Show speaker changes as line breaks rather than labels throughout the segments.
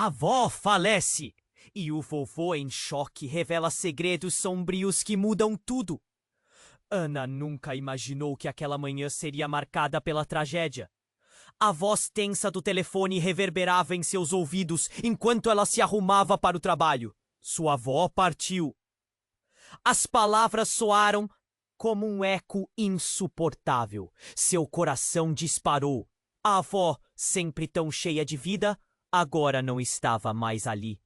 A avó falece e o vovô, em choque, revela segredos sombrios que mudam tudo. Ana nunca imaginou que aquela manhã seria marcada pela tragédia. A voz tensa do telefone reverberava em seus ouvidos enquanto ela se arrumava para o trabalho. Sua avó partiu. As palavras soaram como um eco insuportável. Seu coração disparou. A avó, sempre tão cheia de vida, agora não estava mais ali.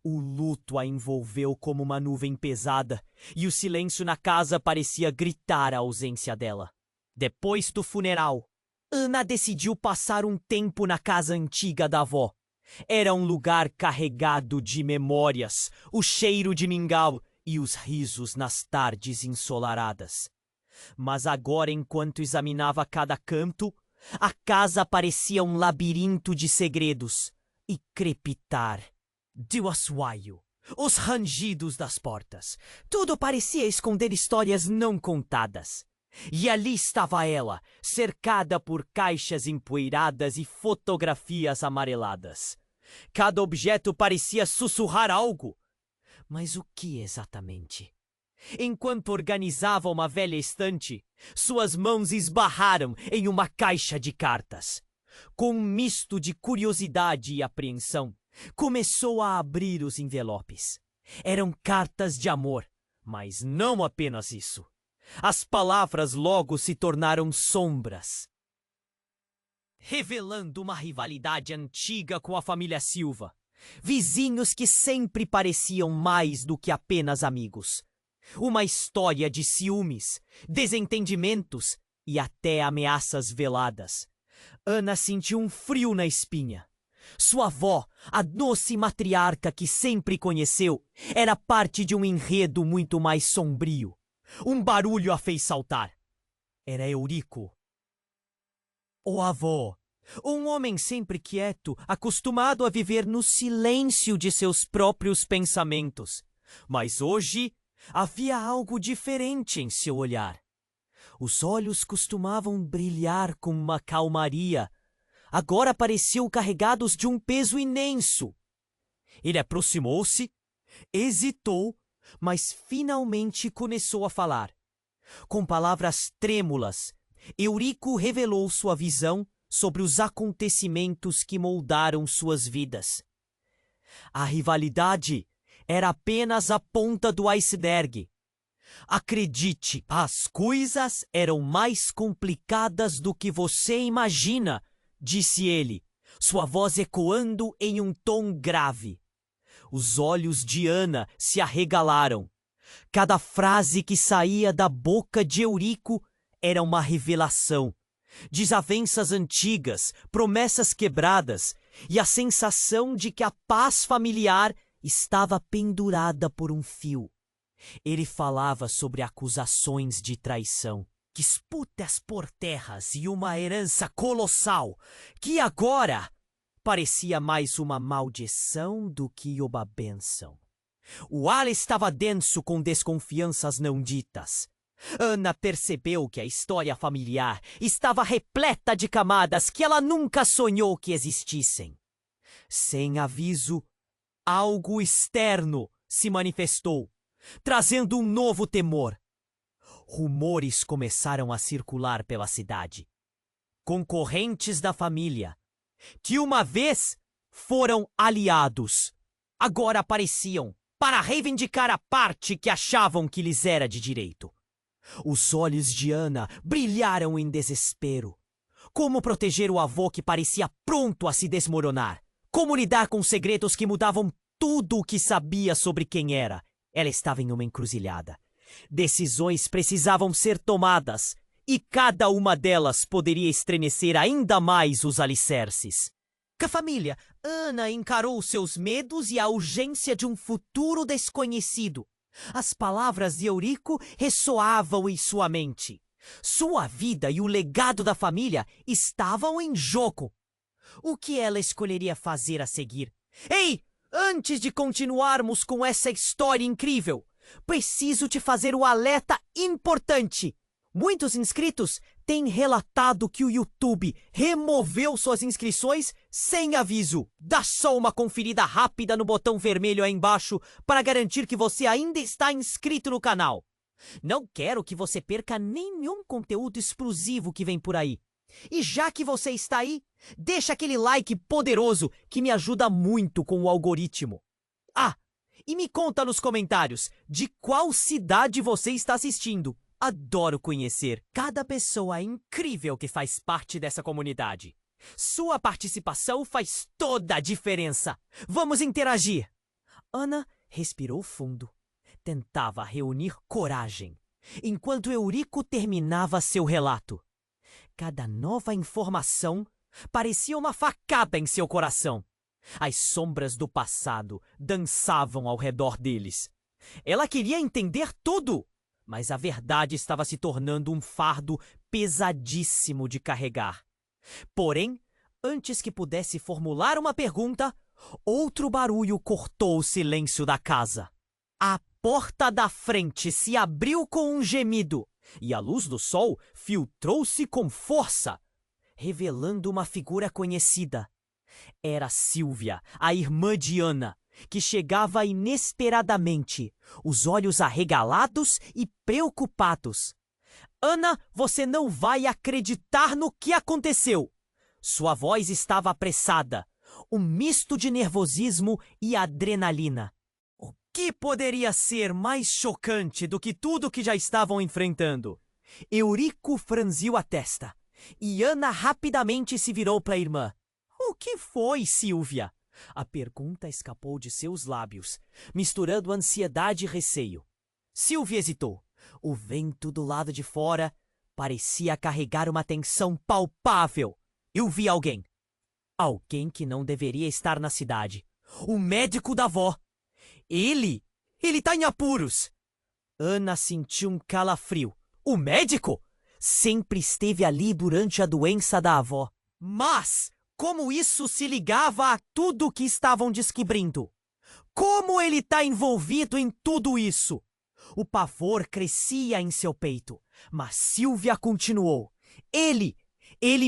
O luto a envolveu como uma nuvem pesada, e o silêncio na casa parecia gritar a ausência dela. Depois do funeral, Ana decidiu passar um tempo na casa antiga da avó. Era um lugar carregado de memórias, o cheiro de mingau e os risos nas tardes ensolaradas. Mas agora, enquanto examinava cada canto, a casa parecia um labirinto de segredos. E crepitar de assoalho, os rangidos das portas. Tudo parecia esconder histórias não contadas. E ali estava ela, cercada por caixas empoeiradas e fotografias amareladas. Cada objeto parecia sussurrar algo. Mas o que exatamente? Enquanto organizava uma velha estante, suas mãos esbarraram em uma caixa de cartas. Com um misto de curiosidade e apreensão, começou a abrir os envelopes. Eram cartas de amor, mas não apenas isso. As palavras logo se tornaram sombras, revelando uma rivalidade antiga com a família Silva. Vizinhos que sempre pareciam mais do que apenas amigos. Uma história de ciúmes, desentendimentos e até ameaças veladas. Ana sentiu um frio na espinha. Sua avó, a doce matriarca que sempre conheceu, era parte de um enredo muito mais sombrio. Um barulho a fez saltar. Era Eurico. O avô, um homem sempre quieto, acostumado a viver no silêncio de seus próprios pensamentos. Mas hoje havia algo diferente em seu olhar. Os olhos costumavam brilhar com uma calmaria. Agora pareciam carregados de um peso imenso. Ele aproximou-se, hesitou, mas finalmente começou a falar. Com palavras trêmulas, Eurico revelou sua visão sobre os acontecimentos que moldaram suas vidas. A rivalidade era apenas a ponta do iceberg. Acredite, as coisas eram mais complicadas do que você imagina, disse ele, sua voz ecoando em um tom grave. Os olhos de Ana se arregalaram. Cada frase que saía da boca de Eurico era uma revelação. Desavenças antigas, promessas quebradas e a sensação de que a paz familiar estava pendurada por um fio. Ele falava sobre acusações de traição, disputas por terras e uma herança colossal que agora parecia mais uma maldição do que uma bênção. O ar estava denso com desconfianças não ditas. Ana percebeu que a história familiar estava repleta de camadas que ela nunca sonhou que existissem. Sem aviso, algo externo se manifestou, trazendo um novo temor. Rumores começaram a circular pela cidade. Concorrentes da família, que uma vez foram aliados, agora apareciam para reivindicar a parte que achavam que lhes era de direito. Os olhos de Ana brilharam em desespero. Como proteger o avô que parecia pronto a se desmoronar? Como lidar com segredos que mudavam tudo o que sabia sobre quem era? Ela estava em uma encruzilhada. Decisões precisavam ser tomadas, e cada uma delas poderia estremecer ainda mais os alicerces. Com a família, Ana encarou seus medos e a urgência de um futuro desconhecido. As palavras de Eurico ressoavam em sua mente. Sua vida e o legado da família estavam em jogo. O que ela escolheria fazer a seguir? Ei! Antes de continuarmos com essa história incrível, preciso te fazer um alerta importante. Muitos inscritos têm relatado que o YouTube removeu suas inscrições sem aviso. Dá só uma conferida rápida no botão vermelho aí embaixo para garantir que você ainda está inscrito no canal. Não quero que você perca nenhum conteúdo exclusivo que vem por aí. E já que você está aí, deixa aquele like poderoso que me ajuda muito com o algoritmo. Ah, e me conta nos comentários de qual cidade você está assistindo. Adoro conhecer cada pessoa incrível que faz parte dessa comunidade. Sua participação faz toda a diferença. Vamos interagir. Ana respirou fundo. Tentava reunir coragem, enquanto Eurico terminava seu relato. Cada nova informação parecia uma facada em seu coração. As sombras do passado dançavam ao redor deles. Ela queria entender tudo, mas a verdade estava se tornando um fardo pesadíssimo de carregar. Porém, antes que pudesse formular uma pergunta, outro barulho cortou o silêncio da casa. A porta da frente se abriu com um gemido e a luz do sol filtrou-se com força, revelando uma figura conhecida. Era Silvia, a irmã de Ana, que chegava inesperadamente, os olhos arregalados e preocupados. Ana, você não vai acreditar no que aconteceu. Sua voz estava apressada, um misto de nervosismo e adrenalina. O que poderia ser mais chocante do que tudo que já estavam enfrentando? Eurico franziu a testa e Ana rapidamente se virou para a irmã. O que foi, Silvia? A pergunta escapou de seus lábios, misturando ansiedade e receio. Silvia hesitou. O vento do lado de fora parecia carregar uma tensão palpável. Eu vi alguém. Alguém que não deveria estar na cidade. O médico da avó. Ele tá em apuros. Ana sentiu um calafrio. O médico? Sempre esteve ali durante a doença da avó. Mas como isso se ligava a tudo que estavam descobrindo? Como ele está envolvido em tudo isso? O pavor crescia em seu peito, mas Silvia continuou. Ele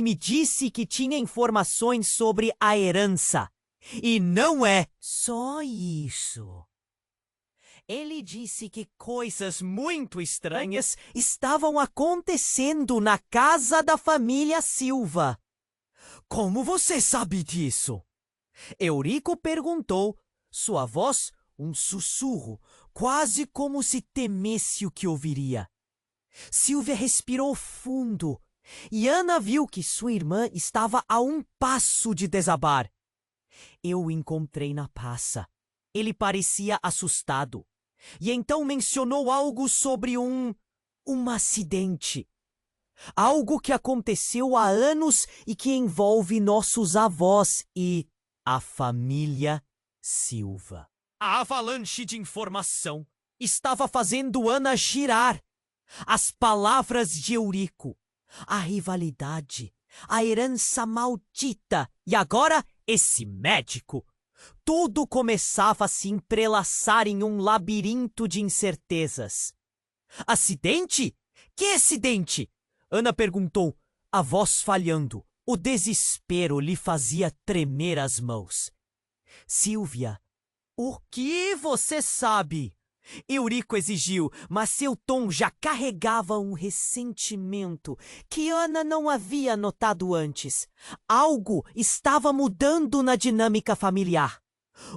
me disse que tinha informações sobre a herança. E não é só isso. Ele disse que coisas muito estranhas estavam acontecendo na casa da família Silva. Como você sabe disso? Eurico perguntou, sua voz um sussurro, quase como se temesse o que ouviria. Silvia respirou fundo e Ana viu que sua irmã estava a um passo de desabar. Eu o encontrei na praça. Ele parecia assustado. E então mencionou algo sobre um acidente. Algo que aconteceu há anos e que envolve nossos avós e a família Silva. A avalanche de informação estava fazendo Ana girar. As palavras de Eurico, a rivalidade, a herança maldita e agora esse médico. Tudo começava a se entrelaçar em um labirinto de incertezas. Acidente? Que acidente? Ana perguntou, a voz falhando. O desespero lhe fazia tremer as mãos. Silvia, o que você sabe? Eurico exigiu, mas seu tom já carregava um ressentimento que Ana não havia notado antes. Algo estava mudando na dinâmica familiar.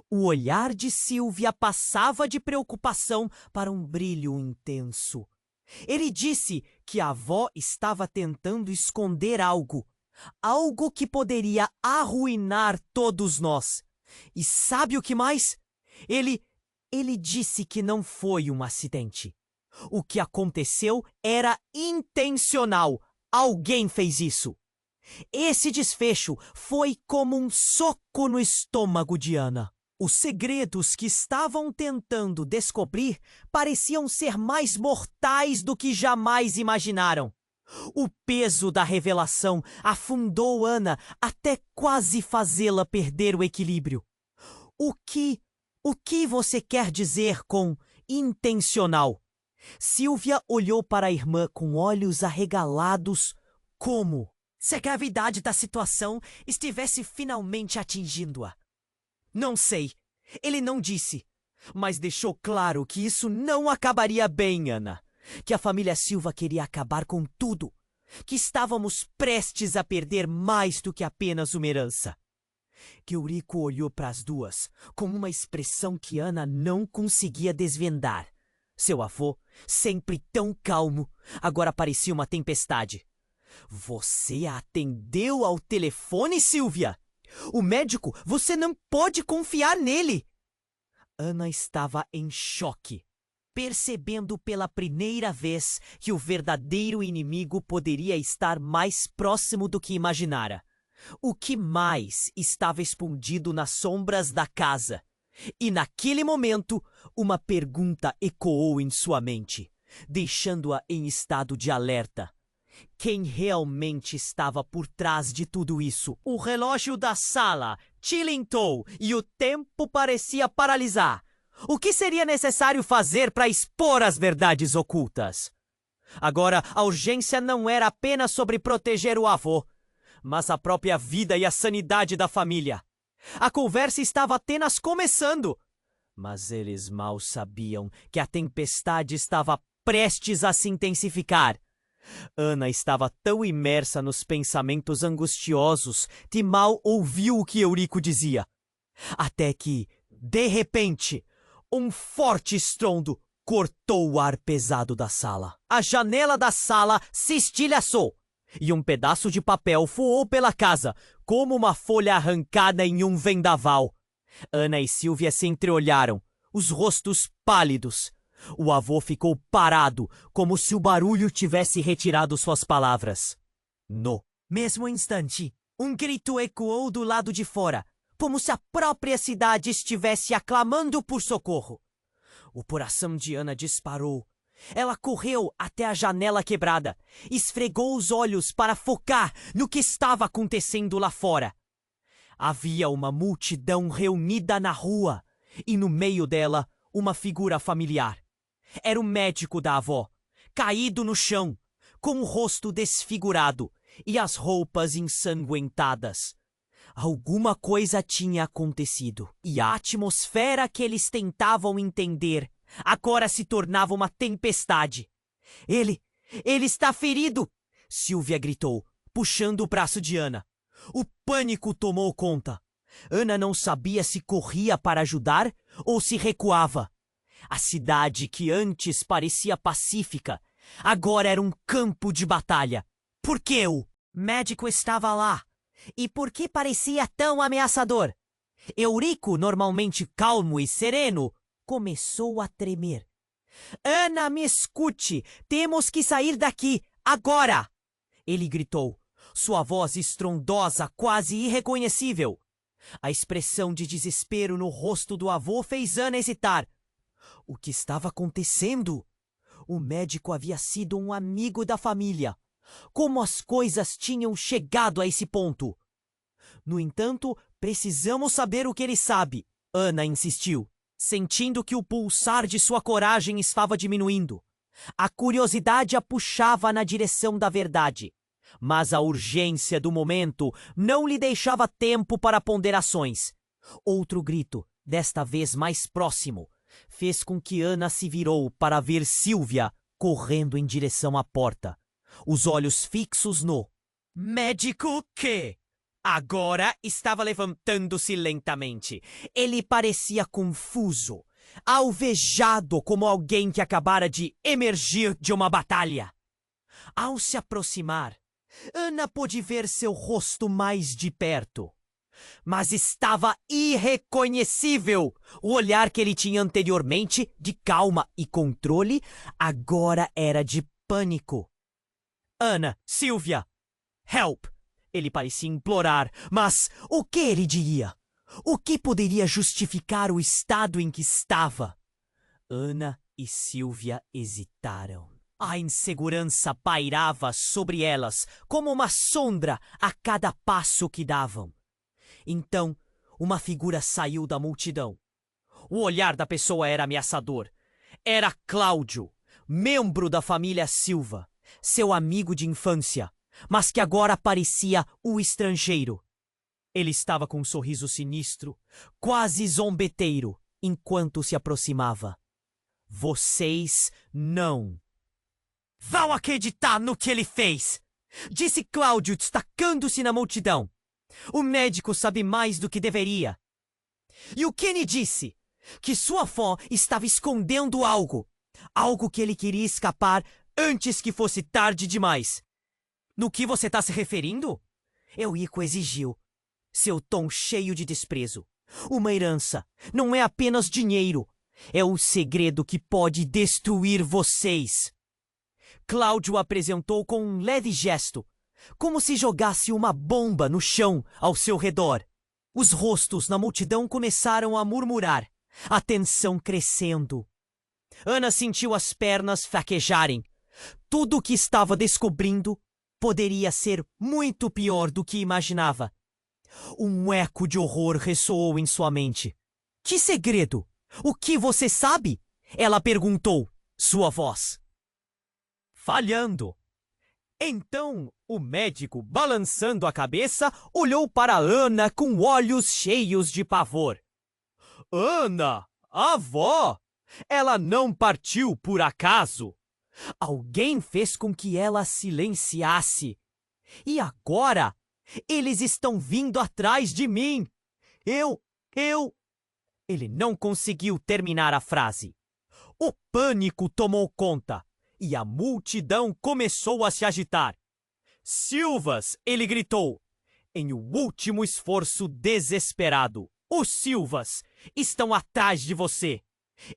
O olhar de Silvia passava de preocupação para um brilho intenso. Ele disse que a avó estava tentando esconder algo. Algo que poderia arruinar todos nós. E sabe o que mais? Ele disse que não foi um acidente. O que aconteceu era intencional. Alguém fez isso. Esse desfecho foi como um soco no estômago de Ana. Os segredos que estavam tentando descobrir pareciam ser mais mortais do que jamais imaginaram. O peso da revelação afundou Ana até quase fazê-la perder o equilíbrio. O que você quer dizer com intencional? Silvia olhou para a irmã com olhos arregalados, como se a gravidade da situação estivesse finalmente atingindo-a. Não sei, ele não disse, mas deixou claro que isso não acabaria bem, Ana. Que a família Silva queria acabar com tudo. Que estávamos prestes a perder mais do que apenas uma herança. Que Eurico olhou para as duas com uma expressão que Ana não conseguia desvendar. Seu avô, sempre tão calmo, agora parecia uma tempestade. Você atendeu ao telefone, Silvia? O médico, você não pode confiar nele. Ana estava em choque, percebendo pela primeira vez que o verdadeiro inimigo poderia estar mais próximo do que imaginara. O que mais estava escondido nas sombras da casa? E naquele momento, uma pergunta ecoou em sua mente, deixando-a em estado de alerta. Quem realmente estava por trás de tudo isso? O relógio da sala tilintou e o tempo parecia paralisar. O que seria necessário fazer para expor as verdades ocultas? Agora, a urgência não era apenas sobre proteger o avô, mas a própria vida e a sanidade da família. A conversa estava apenas começando, mas eles mal sabiam que a tempestade estava prestes a se intensificar. Ana estava tão imersa nos pensamentos angustiosos que mal ouviu o que Eurico dizia. Até que, de repente, um forte estrondo cortou o ar pesado da sala. A janela da sala se estilhaçou e um pedaço de papel voou pela casa, como uma folha arrancada em um vendaval. Ana e Silvia se entreolharam, os rostos pálidos. O avô ficou parado, como se o barulho tivesse retirado suas palavras. No mesmo instante, um grito ecoou do lado de fora, como se a própria cidade estivesse aclamando por socorro. O coração de Ana disparou. Ela correu até a janela quebrada, esfregou os olhos para focar no que estava acontecendo lá fora. Havia uma multidão reunida na rua, e no meio dela, uma figura familiar. Era o médico da avó, caído no chão, com o rosto desfigurado e as roupas ensanguentadas. Alguma coisa tinha acontecido, e a atmosfera que eles tentavam entender agora se tornava uma tempestade. Ele está ferido! Silvia gritou, puxando o braço de Ana. O pânico tomou conta. Ana não sabia se corria para ajudar ou se recuava. A cidade que antes parecia pacífica, agora era um campo de batalha. Por que o médico estava lá? E por que parecia tão ameaçador? Eurico, normalmente calmo e sereno, começou a tremer. Ana, me escute! Temos que sair daqui, agora! Ele gritou, sua voz estrondosa, quase irreconhecível. A expressão de desespero no rosto do avô fez Ana hesitar. O que estava acontecendo? O médico havia sido um amigo da família. Como as coisas tinham chegado a esse ponto? No entanto, precisamos saber o que ele sabe, Ana insistiu, sentindo que o pulsar de sua coragem estava diminuindo. A curiosidade a puxava na direção da verdade, mas a urgência do momento não lhe deixava tempo para ponderações. Outro grito, desta vez mais próximo, fez com que Ana se virou para ver Silvia correndo em direção à porta, os olhos fixos no médico que agora estava levantando-se lentamente. Ele parecia confuso, alvejado como alguém que acabara de emergir de uma batalha. Ao se aproximar, Ana pôde ver seu rosto mais de perto. Mas estava irreconhecível. O olhar que ele tinha anteriormente, de calma e controle, agora era de pânico. Ana, Silvia, help! Ele parecia implorar, mas o que ele diria? O que poderia justificar o estado em que estava? Ana e Silvia hesitaram. A insegurança pairava sobre elas como uma sombra a cada passo que davam. Então, uma figura saiu da multidão. O olhar da pessoa era ameaçador. Era Cláudio, membro da família Silva, seu amigo de infância, mas que agora parecia o estrangeiro. Ele estava com um sorriso sinistro, quase zombeteiro, enquanto se aproximava. Vocês não vão acreditar no que ele fez! Disse Cláudio, destacando-se na multidão. O médico sabe mais do que deveria. E o Kenny disse que sua avó estava escondendo algo. Algo que ele queria escapar antes que fosse tarde demais. No que você está se referindo? Eurico exigiu, seu tom cheio de desprezo. Uma herança não é apenas dinheiro. É o segredo que pode destruir vocês. Cláudio apresentou com um leve gesto, como se jogasse uma bomba no chão ao seu redor. Os rostos na multidão começaram a murmurar, a tensão crescendo. Ana sentiu as pernas fraquejarem. Tudo o que estava descobrindo poderia ser muito pior do que imaginava. Um eco de horror ressoou em sua mente. Que segredo? O que você sabe? Ela perguntou, sua voz falhando. Então o médico, balançando a cabeça, olhou para Ana com olhos cheios de pavor. Ana, a avó! Ela não partiu por acaso. Alguém fez com que ela silenciasse. E agora, eles estão vindo atrás de mim. Ele não conseguiu terminar a frase. O pânico tomou conta e a multidão começou a se agitar. Silvas, ele gritou, em um último esforço desesperado. Os Silvas estão atrás de você.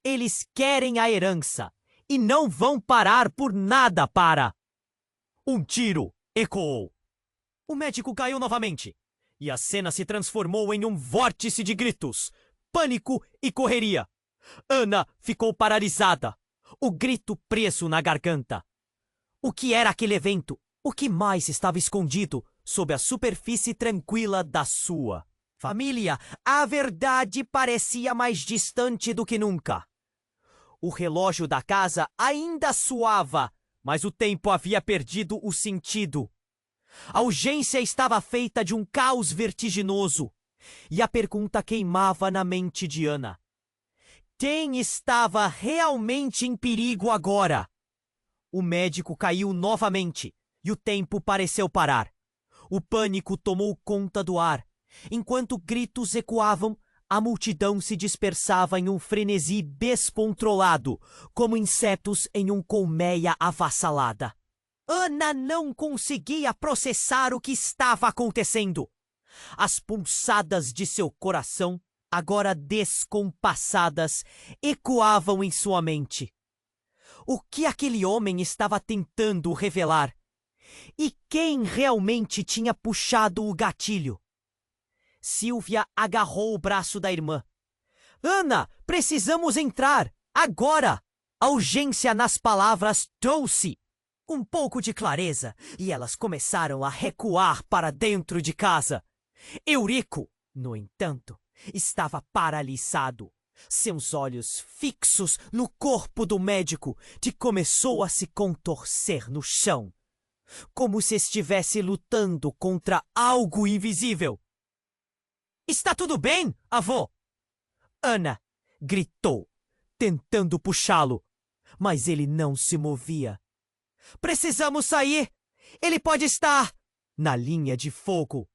Eles querem a herança e não vão parar por nada para... Um tiro ecoou. O médico caiu novamente e a cena se transformou em um vórtice de gritos, pânico e correria. Ana ficou paralisada, o grito preso na garganta. O que era aquele evento? O que mais estava escondido sob a superfície tranquila da sua família? A verdade parecia mais distante do que nunca. O relógio da casa ainda soava, mas o tempo havia perdido o sentido. A urgência estava feita de um caos vertiginoso, e a pergunta queimava na mente de Ana. Quem estava realmente em perigo agora? O médico caiu novamente, e o tempo pareceu parar. O pânico tomou conta do ar. Enquanto gritos ecoavam, a multidão se dispersava em um frenesi descontrolado, como insetos em uma colmeia avassalada. Ana não conseguia processar o que estava acontecendo. As pulsadas de seu coração, agora descompassadas, ecoavam em sua mente. O que aquele homem estava tentando revelar? E quem realmente tinha puxado o gatilho? Silvia agarrou o braço da irmã. Ana, precisamos entrar! Agora! A urgência nas palavras trouxe um pouco de clareza e elas começaram a recuar para dentro de casa. Eurico, no entanto, estava paralisado, seus olhos fixos no corpo do médico, que começou a se contorcer no chão, como se estivesse lutando contra algo invisível. Está tudo bem, avô? Ana gritou, tentando puxá-lo, mas ele não se movia. Precisamos sair! Ele pode estar na linha de fogo.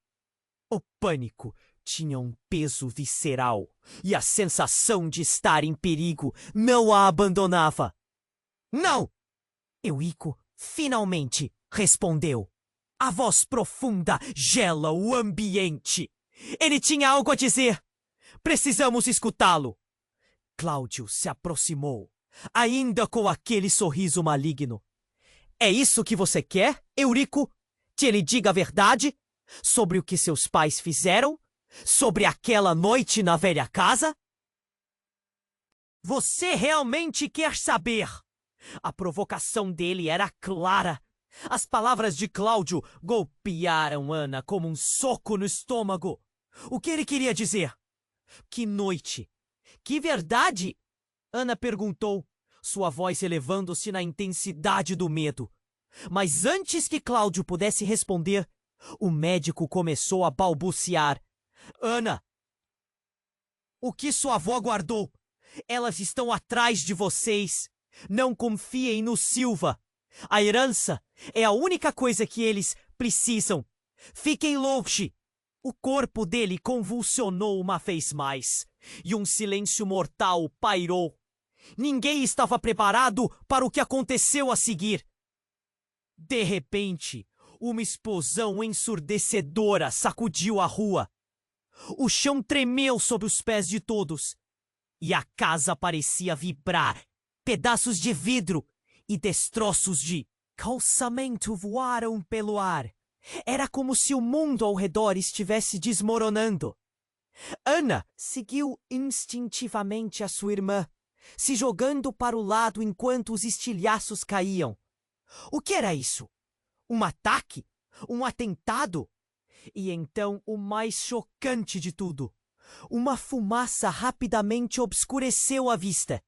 O pânico tinha um peso visceral e a sensação de estar em perigo não a abandonava. Não! Eurico finalmente respondeu. A voz profunda gela o ambiente. Ele tinha algo a dizer. Precisamos escutá-lo. Cláudio se aproximou, ainda com aquele sorriso maligno. É isso que você quer, Eurico? Que ele diga a verdade sobre o que seus pais fizeram? Sobre aquela noite na velha casa? Você realmente quer saber? A provocação dele era clara. As palavras de Cláudio golpearam Ana como um soco no estômago. O que ele queria dizer? Que noite? Que verdade? Ana perguntou, sua voz elevando-se na intensidade do medo. Mas antes que Cláudio pudesse responder, o médico começou a balbuciar. Ana, o que sua avó guardou? Elas estão atrás de vocês. Não confiem no Silva. A herança é a única coisa que eles precisam. Fiquem longe. O corpo dele convulsionou uma vez mais, e um silêncio mortal pairou. Ninguém estava preparado para o que aconteceu a seguir. De repente, uma explosão ensurdecedora sacudiu a rua. O chão tremeu sob os pés de todos, e a casa parecia vibrar. Pedaços de vidro e destroços de calçamento voaram pelo ar. Era como se o mundo ao redor estivesse desmoronando. Ana seguiu instintivamente a sua irmã, se jogando para o lado enquanto os estilhaços caíam. O que era isso? Um ataque? Um atentado? E então o mais chocante de tudo. Uma fumaça rapidamente obscureceu a vista,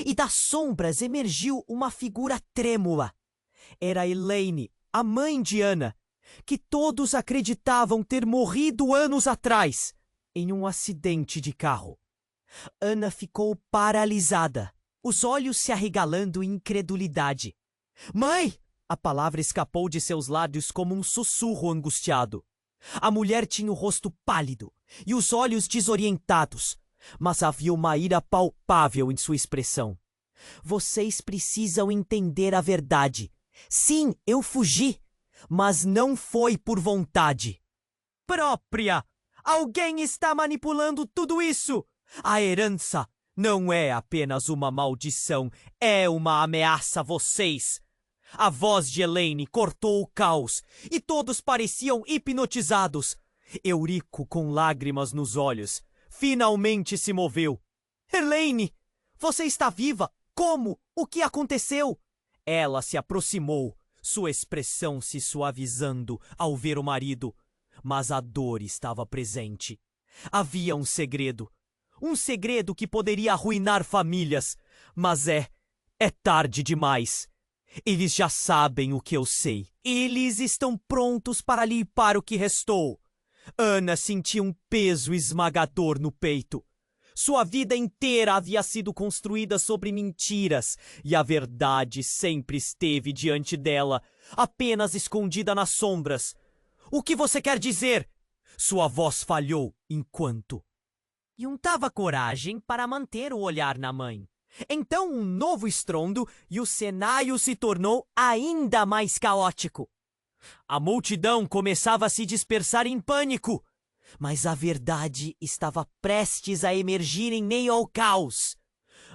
e das sombras emergiu uma figura trêmula. Era Elaine, a mãe de Ana, que todos acreditavam ter morrido anos atrás, em um acidente de carro. Ana ficou paralisada, os olhos se arregalando em incredulidade. Mãe! A palavra escapou de seus lábios como um sussurro angustiado. A mulher tinha o rosto pálido e os olhos desorientados, mas havia uma ira palpável em sua expressão. Vocês precisam entender a verdade. Sim, eu fugi, mas não foi por vontade própria. Alguém está manipulando tudo isso. A herança não é apenas uma maldição, é uma ameaça a vocês. A voz de Elaine cortou o caos e todos pareciam hipnotizados. Eurico, com lágrimas nos olhos, finalmente se moveu. Elaine, você está viva? Como? O que aconteceu? Ela se aproximou, sua expressão se suavizando ao ver o marido. Mas a dor estava presente. Havia um segredo que poderia arruinar famílias, mas é tarde demais. Eles já sabem o que eu sei. Eles estão prontos para limpar o que restou. Ana sentia um peso esmagador no peito. Sua vida inteira havia sido construída sobre mentiras, e a verdade sempre esteve diante dela, apenas escondida nas sombras. O que você quer dizer? Sua voz falhou enquanto juntava coragem para manter o olhar na mãe. Então um novo estrondo e o cenário se tornou ainda mais caótico. A multidão começava a se dispersar em pânico, mas a verdade estava prestes a emergir em meio ao caos.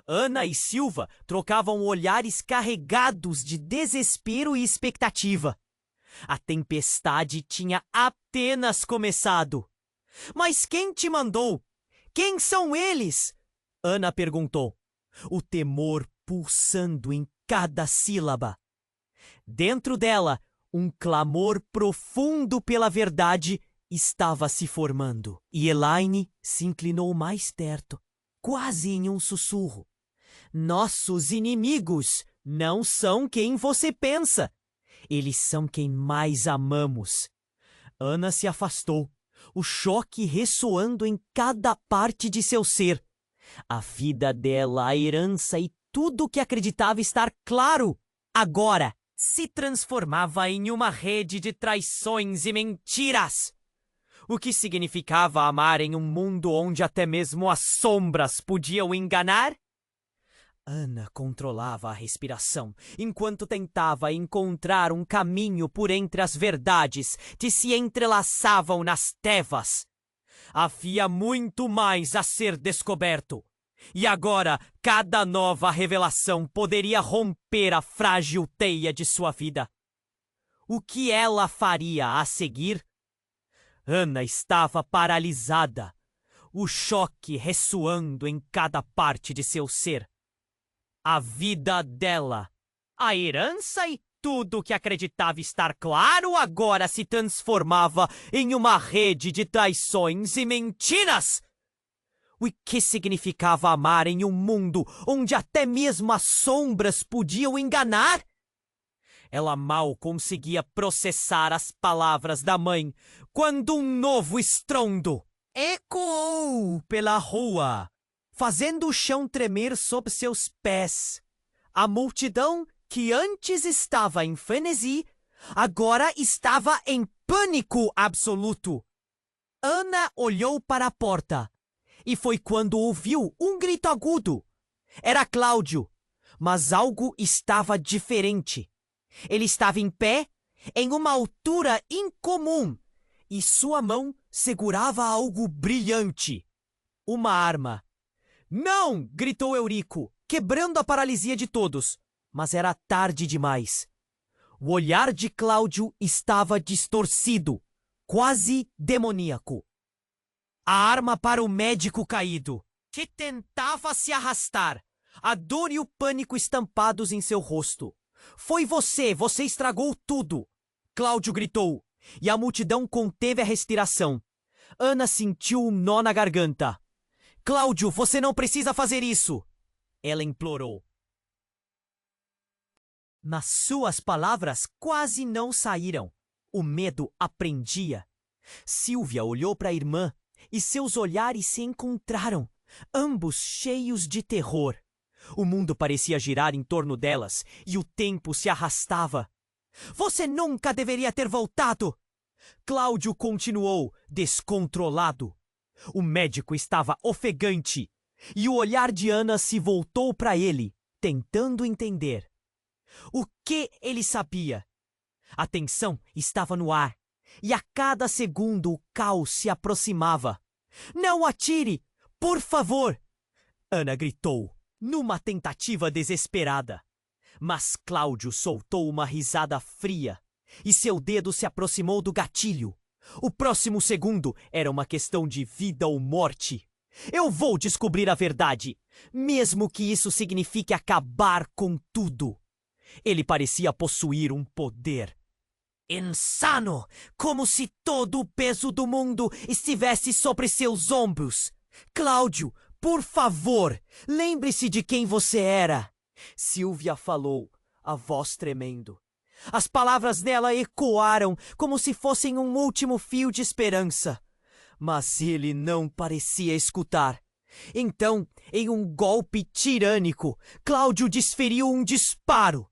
Ana e Silva trocavam olhares carregados de desespero e expectativa. A tempestade tinha apenas começado. Mas quem te mandou? Quem são eles? Ana perguntou, o temor pulsando em cada sílaba. Dentro dela, um clamor profundo pela verdade estava se formando. E Elaine se inclinou mais perto, quase em um sussurro. Nossos inimigos não são quem você pensa. Eles são quem mais amamos. Ana se afastou, o choque ressoando em cada parte de seu ser. A vida dela, a herança e tudo o que acreditava estar claro, agora se transformava em uma rede de traições e mentiras. O que significava amar em um mundo onde até mesmo as sombras podiam enganar? Ana controlava a respiração, enquanto tentava encontrar um caminho por entre as verdades que se entrelaçavam nas trevas. Havia muito mais a ser descoberto. E agora, cada nova revelação poderia romper a frágil teia de sua vida. O que ela faria a seguir? Ana estava paralisada, o choque ressoando em cada parte de seu ser. A vida dela, a herança e tudo que acreditava estar claro agora se transformava em uma rede de traições e mentiras. O que significava amar em um mundo onde até mesmo as sombras podiam enganar? Ela mal conseguia processar as palavras da mãe quando um novo estrondo ecoou pela rua, fazendo o chão tremer sob seus pés. A multidão, que antes estava em frenesi, agora estava em pânico absoluto. Ana olhou para a porta e foi quando ouviu um grito agudo. Era Cláudio, mas algo estava diferente. Ele estava em pé, em uma altura incomum, e sua mão segurava algo brilhante. Uma arma. Não! Gritou Eurico, quebrando a paralisia de todos. Mas era tarde demais. O olhar de Cláudio estava distorcido, quase demoníaco. A arma para o médico caído, que tentava se arrastar, a dor e o pânico estampados em seu rosto. Foi você estragou tudo! Cláudio gritou, e a multidão conteve a respiração. Ana sentiu um nó na garganta. Cláudio, você não precisa fazer isso! Ela implorou. Mas suas palavras quase não saíram. O medo a prendia. Silvia olhou para a irmã e seus olhares se encontraram, ambos cheios de terror. O mundo parecia girar em torno delas e o tempo se arrastava. Você nunca deveria ter voltado! Cláudio continuou, descontrolado. O médico estava ofegante e o olhar de Ana se voltou para ele, tentando entender. O que ele sabia? A tensão estava no ar e a cada segundo o caos se aproximava. Não atire! Por favor! Ana gritou, numa tentativa desesperada. Mas Cláudio soltou uma risada fria e seu dedo se aproximou do gatilho. O próximo segundo era uma questão de vida ou morte. Eu vou descobrir a verdade, mesmo que isso signifique acabar com tudo. Ele parecia possuir um poder insano, como se todo o peso do mundo estivesse sobre seus ombros. Cláudio, por favor, lembre-se de quem você era. Silvia falou, a voz tremendo. As palavras dela ecoaram como se fossem um último fio de esperança. Mas ele não parecia escutar. Então, em um golpe tirânico, Cláudio desferiu um disparo.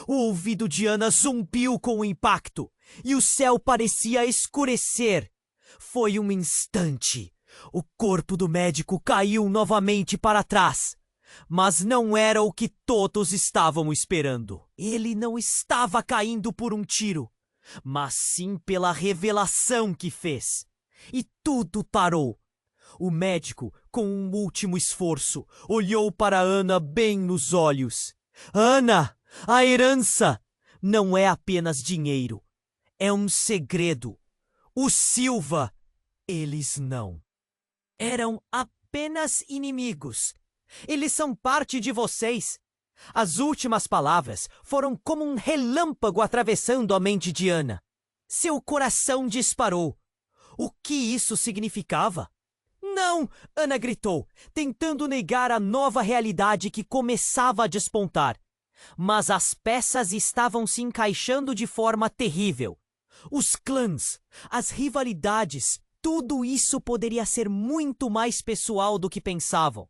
O ouvido de Ana zumbiu com o impacto e o céu parecia escurecer. Foi um instante. O corpo do médico caiu novamente para trás. Mas não era o que todos estavam esperando. Ele não estava caindo por um tiro, mas sim pela revelação que fez. E tudo parou. O médico, com um último esforço, olhou para Ana bem nos olhos. Ana, a herança não é apenas dinheiro. É um segredo. O Silva, eles não. Eram apenas inimigos. Eles são parte de vocês. As últimas palavras foram como um relâmpago atravessando a mente de Ana. Seu coração disparou. O que isso significava? Não! Ana gritou, tentando negar a nova realidade que começava a despontar. Mas as peças estavam se encaixando de forma terrível. Os clãs, as rivalidades, tudo isso poderia ser muito mais pessoal do que pensavam.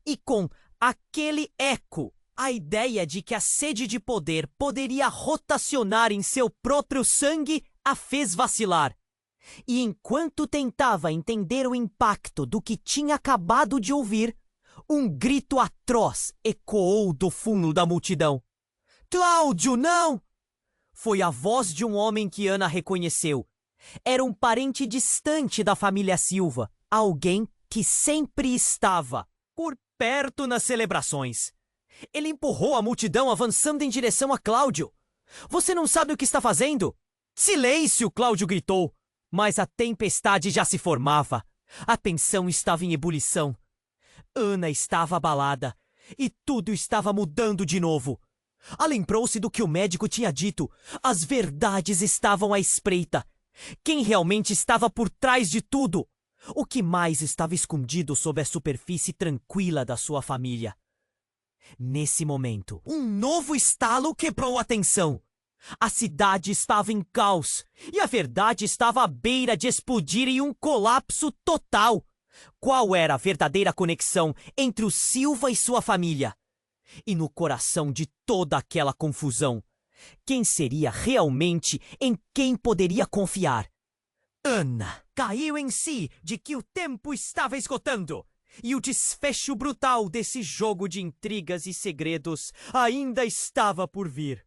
E com aquele eco, a ideia de que a sede de poder poderia rotacionar em seu próprio sangue a fez vacilar. E enquanto tentava entender o impacto do que tinha acabado de ouvir, um grito atroz ecoou do fundo da multidão. Cláudio, não! Foi a voz de um homem que Ana reconheceu. Era um parente distante da família Silva, alguém que sempre estava por perto nas celebrações. Ele empurrou a multidão avançando em direção a Cláudio. Você não sabe o que está fazendo? Silêncio! Cláudio gritou. Mas a tempestade já se formava. A tensão estava em ebulição. Ana estava abalada e tudo estava mudando de novo. Ela lembrou-se do que o médico tinha dito. As verdades estavam à espreita. Quem realmente estava por trás de tudo? O que mais estava escondido sob a superfície tranquila da sua família? Nesse momento, um novo estalo quebrou a tensão. A cidade estava em caos e a verdade estava à beira de explodir em um colapso total. Qual era a verdadeira conexão entre o Silva e sua família? E no coração de toda aquela confusão, quem seria realmente em quem poderia confiar? Ana caiu em si de que o tempo estava esgotando e o desfecho brutal desse jogo de intrigas e segredos ainda estava por vir.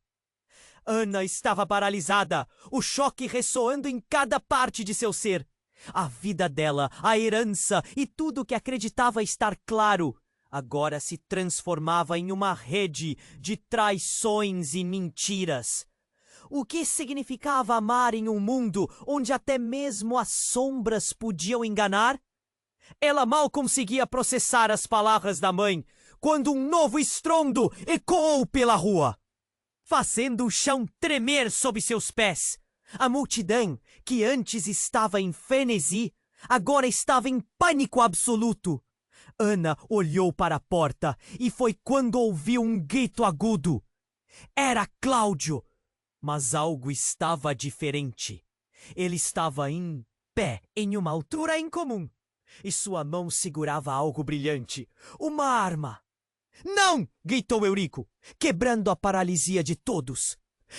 Ana estava paralisada, o choque ressoando em cada parte de seu ser. A vida dela, a herança e tudo que acreditava estar claro, agora se transformava em uma rede de traições e mentiras. O que significava amar em um mundo onde até mesmo as sombras podiam enganar? Ela mal conseguia processar as palavras da mãe quando um novo estrondo ecoou pela rua, fazendo o chão tremer sob seus pés. A multidão, que antes estava em frenesi, agora estava em pânico absoluto. Ana olhou para a porta e foi quando ouviu um grito agudo. Era Cláudio, mas algo estava diferente. Ele estava em pé em uma altura incomum e sua mão segurava algo brilhante, uma arma. Não! Gritou Eurico, quebrando a paralisia de todos.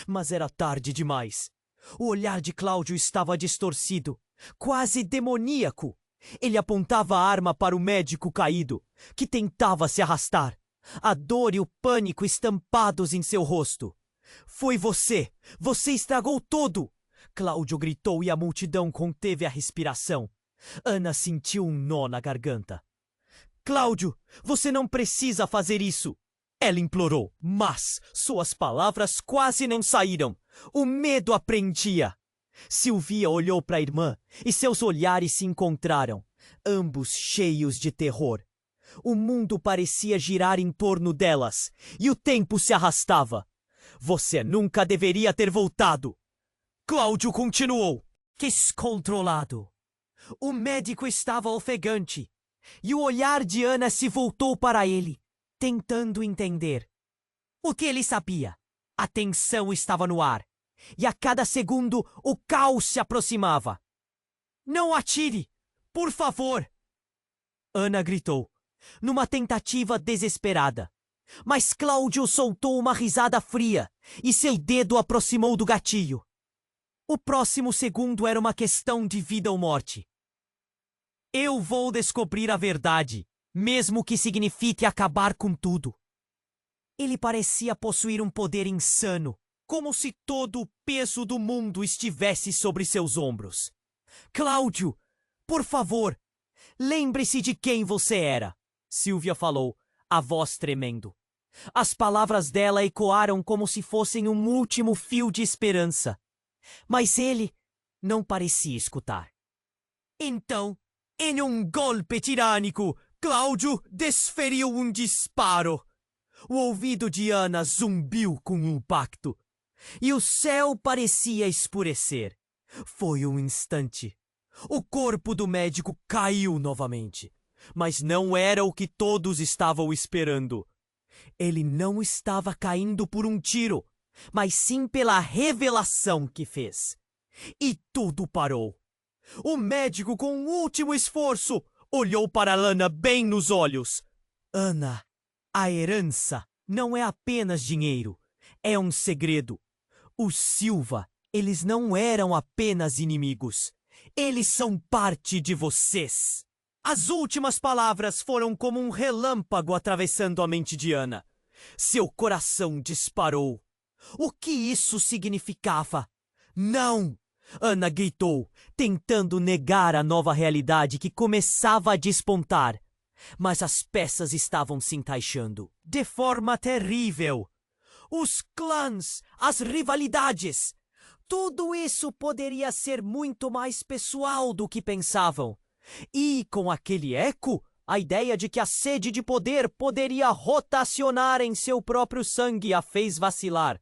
Mas era tarde demais. O olhar de Cláudio estava distorcido, quase demoníaco. Ele apontava a arma para o médico caído, que tentava se arrastar. A dor e o pânico estampados em seu rosto. Foi você! Você estragou tudo! Cláudio gritou e a multidão conteve a respiração. Ana sentiu um nó na garganta. Cláudio, você não precisa fazer isso! Ela implorou, mas suas palavras quase não saíram. O medo a prendia. Silvia olhou para a irmã e seus olhares se encontraram, ambos cheios de terror. O mundo parecia girar em torno delas e o tempo se arrastava. Você nunca deveria ter voltado. Cláudio continuou, descontrolado. O médico estava ofegante e o olhar de Ana se voltou para ele, tentando entender. O que ele sabia? A tensão estava no ar e a cada segundo o caos se aproximava. Não atire! Por favor! Ana gritou, numa tentativa desesperada. Mas Cláudio soltou uma risada fria e seu dedo aproximou do gatilho. O próximo segundo era uma questão de vida ou morte. Eu vou descobrir a verdade, mesmo que signifique acabar com tudo. Ele parecia possuir um poder insano, como se todo o peso do mundo estivesse sobre seus ombros. Cláudio, por favor, lembre-se de quem você era, Silvia falou, a voz tremendo. As palavras dela ecoaram como se fossem um último fio de esperança. Mas ele não parecia escutar. Então, em um golpe tirânico, Cláudio desferiu um disparo. O ouvido de Ana zumbiu com um impacto. E o céu parecia escurecer. Foi um instante. O corpo do médico caiu novamente. Mas não era o que todos estavam esperando. Ele não estava caindo por um tiro, mas sim pela revelação que fez. E tudo parou. O médico, com um último esforço, olhou para Ana bem nos olhos. Ana, a herança não é apenas dinheiro, é um segredo. Os Silva, eles não eram apenas inimigos. Eles são parte de vocês. As últimas palavras foram como um relâmpago atravessando a mente de Ana. Seu coração disparou. O que isso significava? Não! Ana gritou, tentando negar a nova realidade que começava a despontar. Mas as peças estavam se encaixando de forma terrível. Os clãs, as rivalidades, tudo isso poderia ser muito mais pessoal do que pensavam. E, com aquele eco, a ideia de que a sede de poder poderia rotacionar em seu próprio sangue a fez vacilar.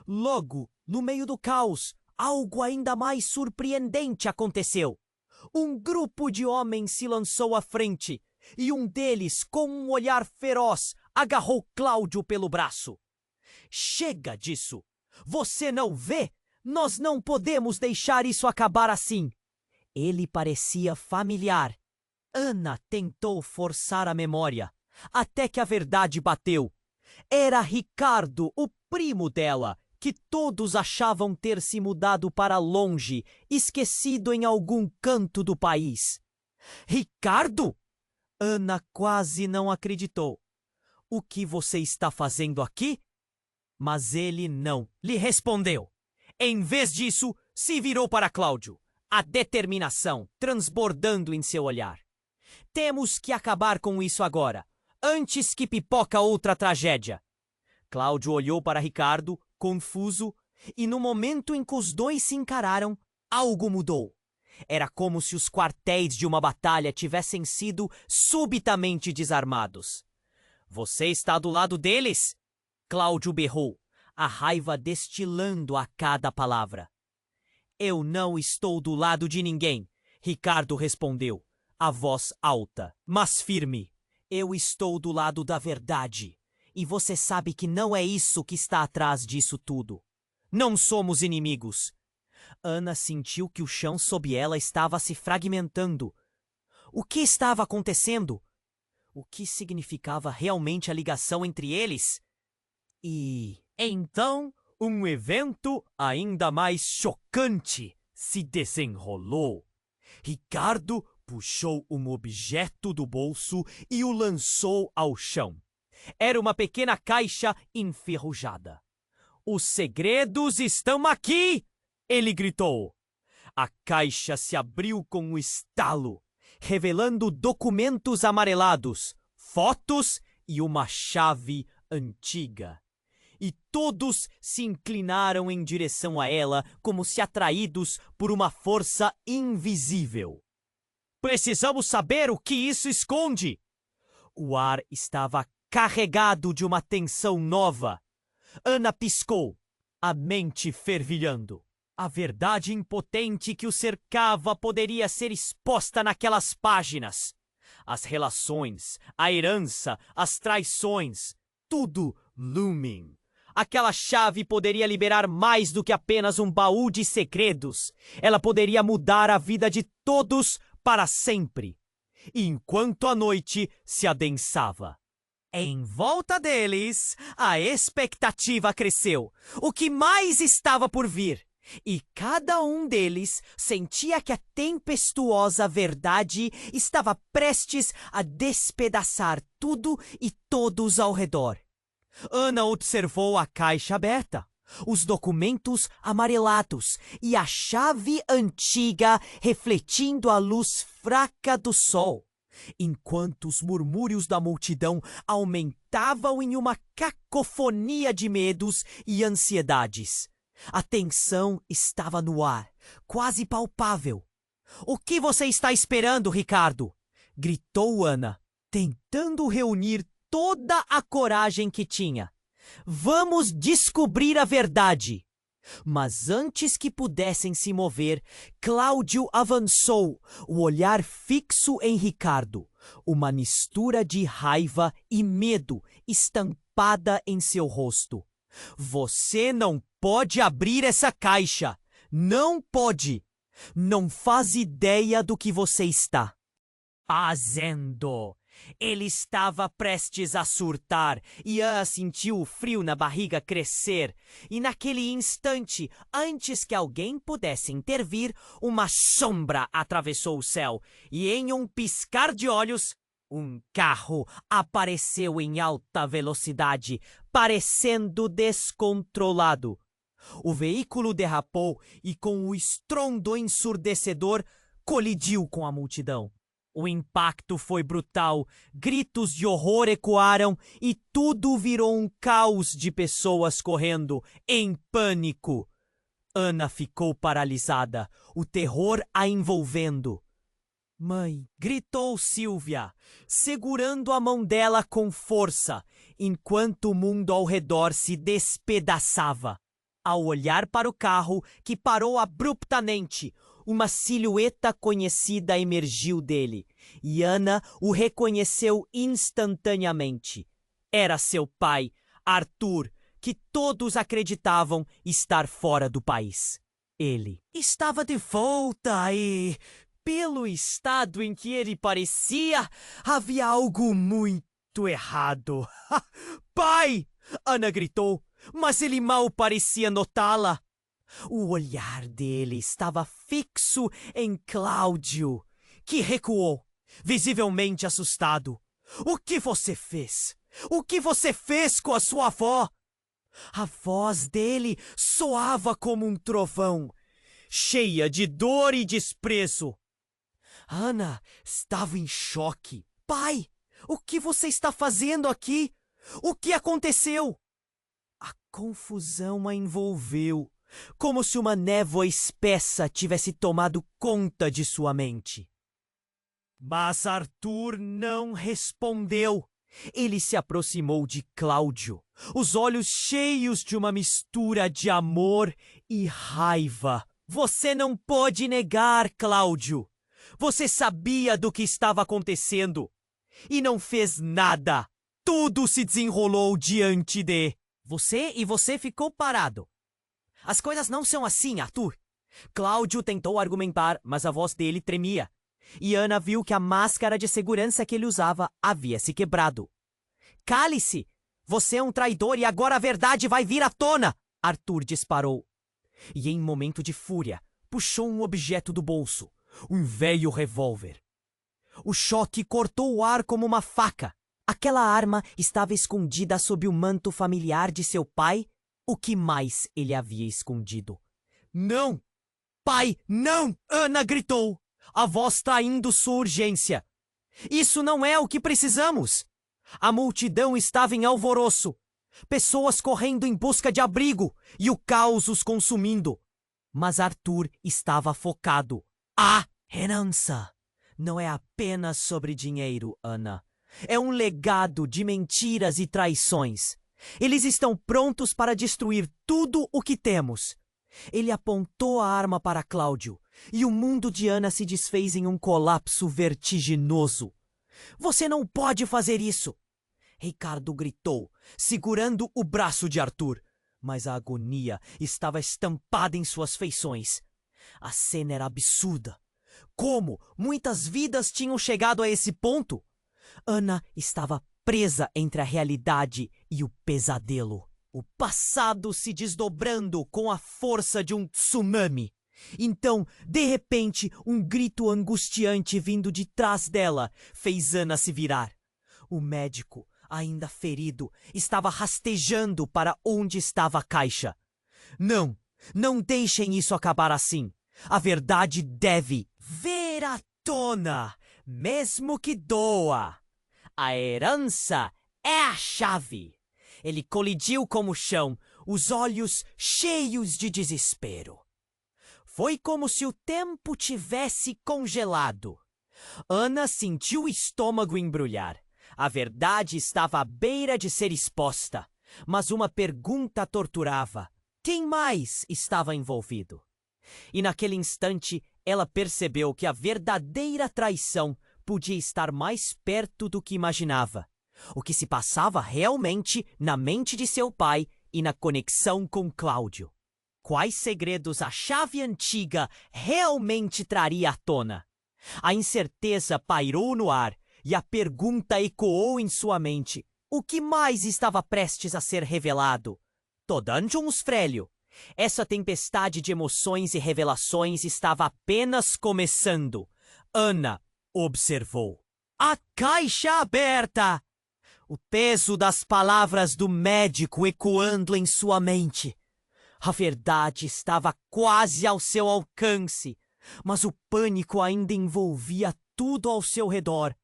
Logo, no meio do caos, algo ainda mais surpreendente aconteceu. Um grupo de homens se lançou à frente, e um deles, com um olhar feroz, agarrou Cláudio pelo braço. Chega disso! Você não vê? Nós não podemos deixar isso acabar assim. Ele parecia familiar. Ana tentou forçar a memória, até que a verdade bateu. Era Ricardo, o primo dela, que todos achavam ter se mudado para longe, esquecido em algum canto do país. Ricardo? Ana quase não acreditou. O que você está fazendo aqui? Mas ele não lhe respondeu. Em vez disso, se virou para Cláudio, a determinação transbordando em seu olhar. Temos que acabar com isso agora, antes que pipoca outra tragédia. Cláudio olhou para Ricardo, confuso, e no momento em que os dois se encararam, algo mudou. Era como se os quartéis de uma batalha tivessem sido subitamente desarmados. Você está do lado deles? Cláudio berrou, a raiva destilando a cada palavra. Eu não estou do lado de ninguém, Ricardo respondeu, a voz alta, mas firme. Eu estou do lado da verdade, e você sabe que não é isso que está atrás disso tudo. Não somos inimigos. Ana sentiu que o chão sob ela estava se fragmentando. O que estava acontecendo? O que significava realmente a ligação entre eles? E então, um evento ainda mais chocante se desenrolou. Ricardo puxou um objeto do bolso e o lançou ao chão. Era uma pequena caixa enferrujada. Os segredos estão aqui! Ele gritou. A caixa se abriu com um estalo, revelando documentos amarelados, fotos e uma chave antiga. E todos se inclinaram em direção a ela como se atraídos por uma força invisível. Precisamos saber o que isso esconde! O ar estava carregado de uma tensão nova. Ana piscou, a mente fervilhando. A verdade impotente que o cercava poderia ser exposta naquelas páginas. As relações, a herança, as traições, tudo looming. Aquela chave poderia liberar mais do que apenas um baú de segredos. Ela poderia mudar a vida de todos para sempre. Enquanto a noite se adensava. Em volta deles, a expectativa cresceu. O que mais estava por vir? E cada um deles sentia que a tempestuosa verdade estava prestes a despedaçar tudo e todos ao redor. Ana observou a caixa aberta, os documentos amarelados e a chave antiga refletindo a luz fraca do sol, enquanto os murmúrios da multidão aumentavam em uma cacofonia de medos e ansiedades. A tensão estava no ar, quase palpável. O que você está esperando, Ricardo? Gritou Ana, tentando reunir toda a coragem que tinha. Vamos descobrir a verdade. Mas antes que pudessem se mover, Cláudio avançou, o olhar fixo em Ricardo, uma mistura de raiva e medo estampada em seu rosto. Você não pode abrir essa caixa. Não pode. Não faz ideia do que você está fazendo. Ele estava prestes a surtar e Ana sentiu o frio na barriga crescer. E naquele instante, antes que alguém pudesse intervir, uma sombra atravessou o céu e em um piscar de olhos, um carro apareceu em alta velocidade, parecendo descontrolado. O veículo derrapou e, com o estrondo ensurdecedor, colidiu com a multidão. O impacto foi brutal, gritos de horror ecoaram e tudo virou um caos de pessoas correndo, em pânico. Ana ficou paralisada, o terror a envolvendo. Mãe, gritou Silvia, segurando a mão dela com força, enquanto o mundo ao redor se despedaçava. Ao olhar para o carro, que parou abruptamente, Uma silhueta conhecida emergiu dele, e Ana o reconheceu instantaneamente. Era seu pai, Arthur, que todos acreditavam estar fora do país. Ele estava de volta e, pelo estado em que ele parecia, havia algo muito errado. Pai! Ana gritou, mas ele mal parecia notá-la. O olhar dele estava fixo em Cláudio, que recuou, visivelmente assustado. O que você fez? O que você fez com a sua avó? A voz dele soava como um trovão, cheia de dor e desprezo. Ana estava em choque. Pai, o que você está fazendo aqui? O que aconteceu? A confusão a envolveu, como se uma névoa espessa tivesse tomado conta de sua mente. Mas Arthur não respondeu. Ele se aproximou de Cláudio, os olhos cheios de uma mistura de amor e raiva. Você não pode negar, Cláudio. Você sabia do que estava acontecendo e não fez nada. Tudo se desenrolou diante de você e você ficou parado. As coisas não são assim, Arthur. Cláudio tentou argumentar, mas a voz dele tremia. E Ana viu que a máscara de segurança que ele usava havia se quebrado. Cale-se! Você é um traidor e agora a verdade vai vir à tona! Arthur disparou. E em momento de fúria, puxou um objeto do bolso, um velho revólver. O choque cortou o ar como uma faca. Aquela arma estava escondida sob o manto familiar de seu pai. O que mais ele havia escondido? Não! Pai, não! Ana gritou. A voz traindo sua urgência. Isso não é o que precisamos! A multidão estava em alvoroço. Pessoas correndo em busca de abrigo e o caos os consumindo. Mas Arthur estava focado. A herança não é apenas sobre dinheiro, Ana. É um legado de mentiras e traições. Eles estão prontos para destruir tudo o que temos. Ele apontou a arma para Cláudio e o mundo de Ana se desfez em um colapso vertiginoso. Você não pode fazer isso! Ricardo gritou, segurando o braço de Arthur. Mas a agonia estava estampada em suas feições. A cena era absurda. Como muitas vidas tinham chegado a esse ponto? Ana estava presa entre a realidade e o pesadelo. O passado se desdobrando com a força de um tsunami. Então, de repente, um grito angustiante vindo de trás dela fez Ana se virar. O médico, ainda ferido, estava rastejando para onde estava a caixa. Não, não deixem isso acabar assim. A verdade deve vir à tona, mesmo que doa. A herança é a chave. Ele colidiu com o chão, os olhos cheios de desespero. Foi como se o tempo tivesse congelado. Ana sentiu o estômago embrulhar. A verdade estava à beira de ser exposta, mas uma pergunta a torturava. Quem mais estava envolvido? E naquele instante, ela percebeu que a verdadeira traição podia estar mais perto do que imaginava. O que se passava realmente na mente de seu pai e na conexão com Cláudio. Quais segredos a chave antiga realmente traria à tona? A incerteza pairou no ar e a pergunta ecoou em sua mente. O que mais estava prestes a ser revelado? Todanjons Frélio. Essa tempestade de emoções e revelações estava apenas começando. Ana observou. A caixa aberta! O peso das palavras do médico ecoando em sua mente. A verdade estava quase ao seu alcance, mas o pânico ainda envolvia tudo ao seu redor.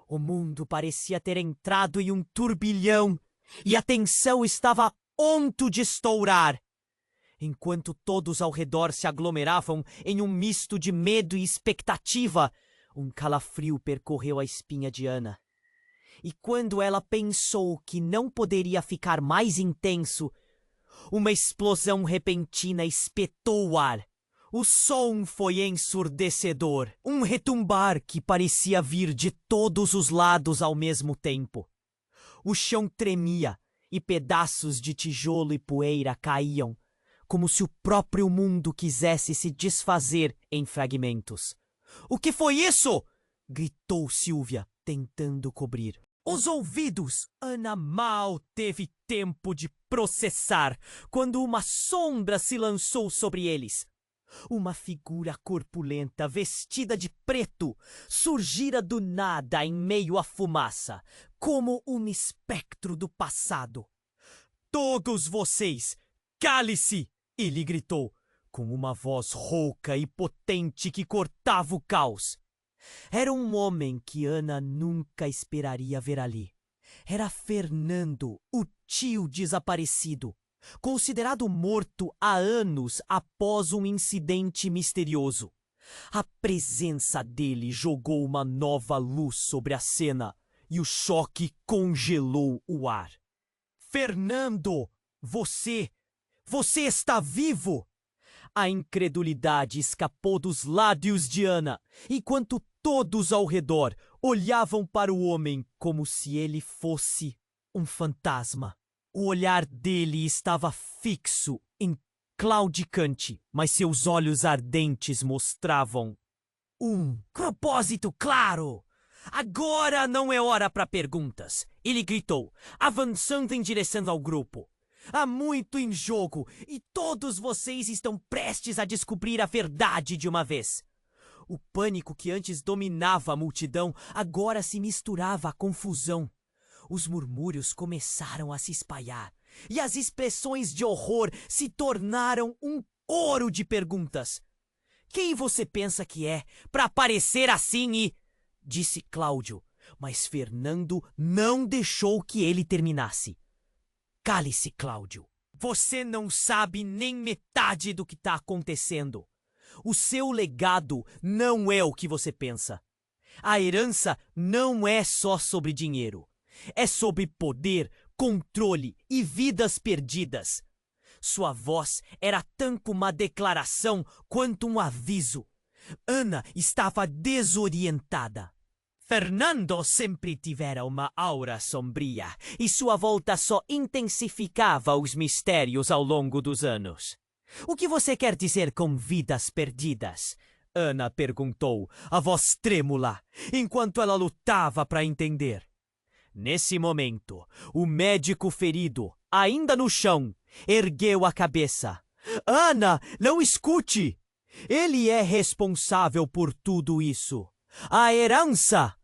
O mundo parecia ter entrado em um turbilhão e a tensão estava a ponto de estourar. Enquanto todos ao redor se aglomeravam em um misto de medo e expectativa, um calafrio percorreu a espinha de Ana. E quando ela pensou que não poderia ficar mais intenso, uma explosão repentina espetou o ar. O som foi ensurdecedor, um retumbar que parecia vir de todos os lados ao mesmo tempo. O chão tremia e pedaços de tijolo e poeira caíam, como se o próprio mundo quisesse se desfazer em fragmentos. "O que foi isso?" gritou Silvia, tentando cobrir os ouvidos. Ana mal teve tempo de processar quando uma sombra se lançou sobre eles. Uma figura corpulenta, vestida de preto, surgira do nada em meio à fumaça, como um espectro do passado. "Todos vocês, cale-se!" ele gritou, com uma voz rouca e potente que cortava o caos. Era um homem que Ana nunca esperaria ver ali. Era Fernando, o tio desaparecido, considerado morto há anos após um incidente misterioso. A presença dele jogou uma nova luz sobre a cena e o choque congelou o ar. "Fernando, você está vivo!" A incredulidade escapou dos lábios de Ana, enquanto todos ao redor olhavam para o homem como se ele fosse um fantasma. O olhar dele estava fixo, claudicante, mas seus olhos ardentes mostravam um propósito claro. "Agora não é hora para perguntas", ele gritou, avançando em direção ao grupo. "Há muito em jogo e todos vocês estão prestes a descobrir a verdade de uma vez." O pânico que antes dominava a multidão agora se misturava à confusão. Os murmúrios começaram a se espalhar e as expressões de horror se tornaram um coro de perguntas. "Quem você pensa que é para aparecer assim e..." disse Cláudio, mas Fernando não deixou que ele terminasse. "Cale-se, Cláudio. Você não sabe nem metade do que está acontecendo. O seu legado não é o que você pensa. A herança não é só sobre dinheiro. É sobre poder, controle e vidas perdidas." Sua voz era tanto uma declaração quanto um aviso. Ana estava desorientada. Fernando sempre tivera uma aura sombria e sua volta só intensificava os mistérios ao longo dos anos. "O que você quer dizer com vidas perdidas?" Ana perguntou, a voz trêmula, enquanto ela lutava para entender. Nesse momento, o médico ferido, ainda no chão, ergueu a cabeça. "Ana, não escute! Ele é responsável por tudo isso. A herança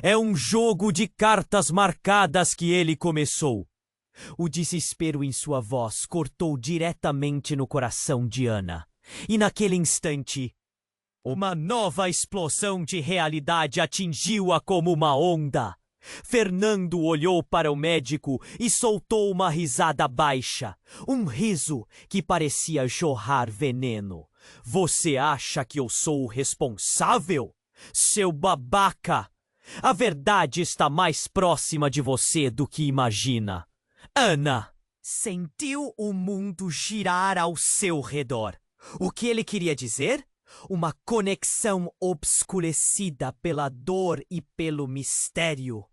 é um jogo de cartas marcadas que ele começou." O desespero em sua voz cortou diretamente no coração de Ana. E naquele instante, uma nova explosão de realidade atingiu-a como uma onda. Fernando olhou para o médico e soltou uma risada baixa, um riso que parecia jorrar veneno. "Você acha que eu sou o responsável? Seu babaca! A verdade está mais próxima de você do que imagina." Ana sentiu o mundo girar ao seu redor. O que ele queria dizer? Uma conexão obscurecida pela dor e pelo mistério.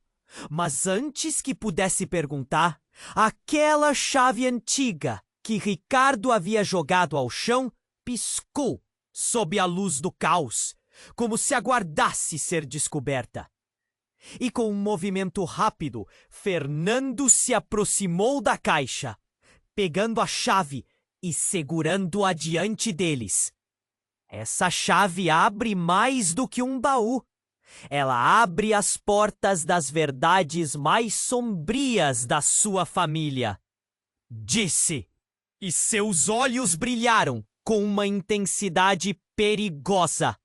Mas antes que pudesse perguntar, aquela chave antiga que Ricardo havia jogado ao chão piscou sob a luz do caos, como se aguardasse ser descoberta. E com um movimento rápido, Fernando se aproximou da caixa, pegando a chave e segurando-a diante deles. Essa chave abre mais do que um baú. Ela abre as portas das verdades mais sombrias da sua família, disse. E seus olhos brilharam com uma intensidade perigosa.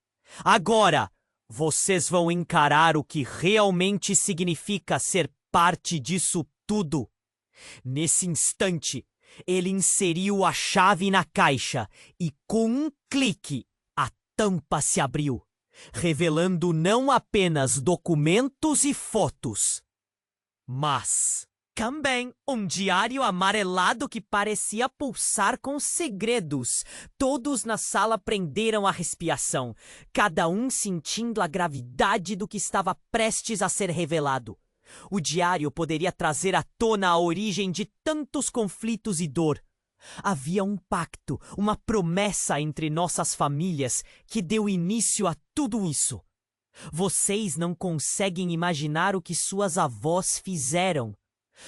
"Agora, vocês vão encarar o que realmente significa ser parte disso tudo." Nesse instante, ele inseriu a chave na caixa e, com um clique, a tampa se abriu, revelando não apenas documentos e fotos, mas Também um diário amarelado que parecia pulsar com segredos. Todos na sala prenderam a respiração, cada um sentindo a gravidade do que estava prestes a ser revelado. O diário poderia trazer à tona a origem de tantos conflitos e dor. Havia um pacto, uma promessa entre nossas famílias que deu início a tudo isso. Vocês não conseguem imaginar o que suas avós fizeram.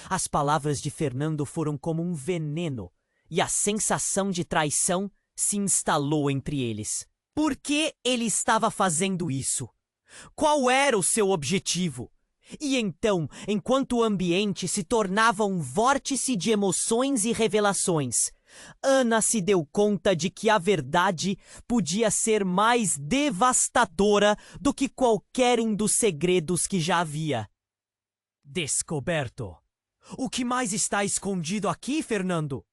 As palavras de Fernando foram como um veneno, e a sensação de traição se instalou entre eles. Por que ele estava fazendo isso? Qual era o seu objetivo? E então, enquanto o ambiente se tornava um vórtice de emoções e revelações, Ana se deu conta de que a verdade podia ser mais devastadora do que qualquer um dos segredos que já havia descoberto. O que mais está escondido aqui, Fernando?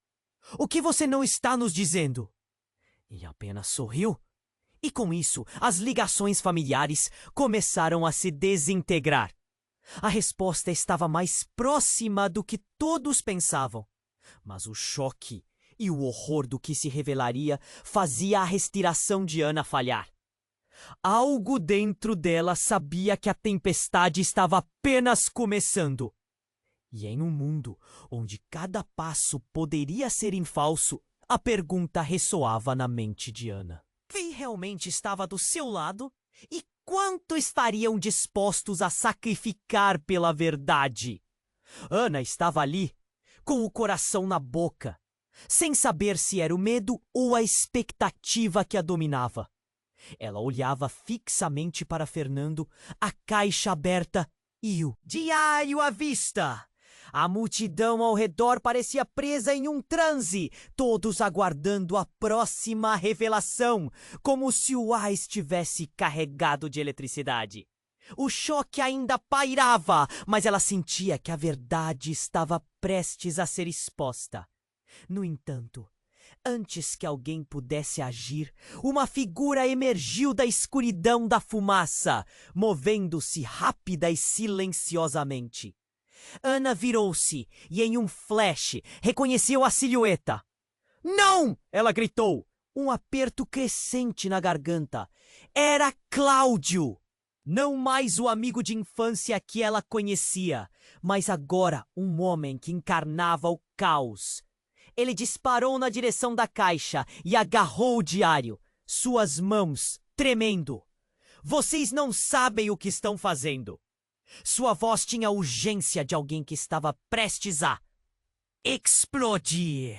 O que você não está nos dizendo? Ele apenas sorriu. E com isso, as ligações familiares começaram a se desintegrar. A resposta estava mais próxima do que todos pensavam. Mas o choque e o horror do que se revelaria fazia a respiração de Ana falhar. Algo dentro dela sabia que a tempestade estava apenas começando. E em um mundo onde cada passo poderia ser em falso, a pergunta ressoava na mente de Ana. Quem realmente estava do seu lado? E quanto estariam dispostos a sacrificar pela verdade? Ana estava ali, com o coração na boca, sem saber se era o medo ou a expectativa que a dominava. Ela olhava fixamente para Fernando, a caixa aberta e o diário à vista. A multidão ao redor parecia presa em um transe, todos aguardando a próxima revelação, como se o ar estivesse carregado de eletricidade. O choque ainda pairava, mas ela sentia que a verdade estava prestes a ser exposta. No entanto, antes que alguém pudesse agir, uma figura emergiu da escuridão da fumaça, movendo-se rápida e silenciosamente. Ana virou-se e, em um flash, reconheceu a silhueta. Não! Ela gritou, um aperto crescente na garganta. Era Cláudio! Não mais o amigo de infância que ela conhecia, mas agora um homem que encarnava o caos. Ele disparou na direção da caixa e agarrou o diário, suas mãos tremendo. Vocês não sabem o que estão fazendo. Sua voz tinha a urgência de alguém que estava prestes a explodir.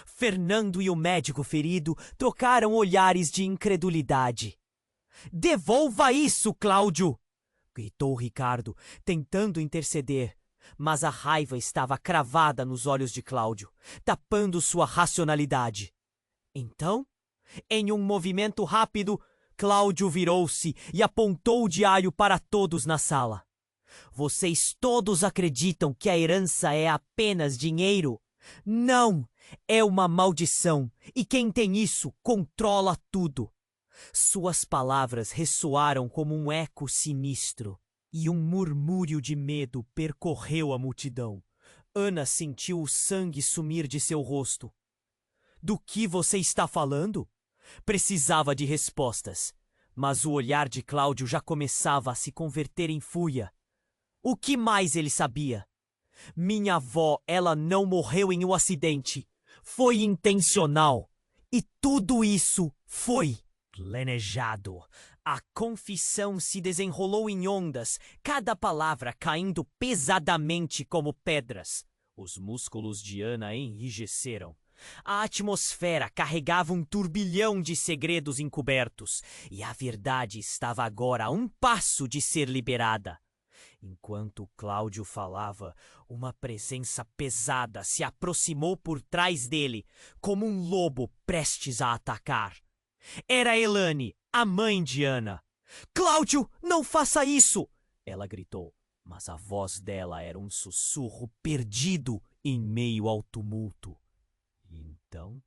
Fernando e o médico ferido trocaram olhares de incredulidade. Devolva isso, Cláudio! Gritou Ricardo, tentando interceder. Mas a raiva estava cravada nos olhos de Cláudio, tapando sua racionalidade. Então, em um movimento rápido, Cláudio virou-se e apontou o diário para todos na sala. Vocês todos acreditam que a herança é apenas dinheiro? Não! É uma maldição, e quem tem isso controla tudo. Suas palavras ressoaram como um eco sinistro, e um murmúrio de medo percorreu a multidão. Ana sentiu o sangue sumir de seu rosto. Do que você está falando? Precisava de respostas, mas o olhar de Cláudio já começava a se converter em fúria. O que mais ele sabia? Minha avó, ela não morreu em um acidente. Foi intencional. E tudo isso foi planejado. A confissão se desenrolou em ondas, cada palavra caindo pesadamente como pedras. Os músculos de Ana enrijeceram. A atmosfera carregava um turbilhão de segredos encobertos, e a verdade estava agora a um passo de ser liberada. Enquanto Cláudio falava, uma presença pesada se aproximou por trás dele, como um lobo prestes a atacar. Era Elane, a mãe de Ana. Cláudio, não faça isso! Ela gritou, mas a voz dela era um sussurro perdido em meio ao tumulto. Então,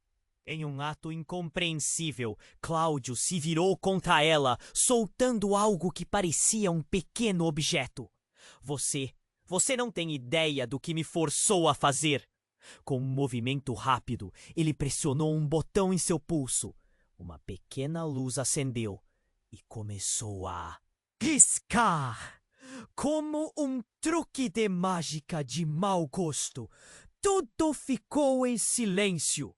em um ato incompreensível, Cláudio se virou contra ela, soltando algo que parecia um pequeno objeto. Você não tem ideia do que me forçou a fazer. Com um movimento rápido, ele pressionou um botão em seu pulso. Uma pequena luz acendeu e começou a piscar. Como um truque de mágica de mau gosto, tudo ficou em silêncio.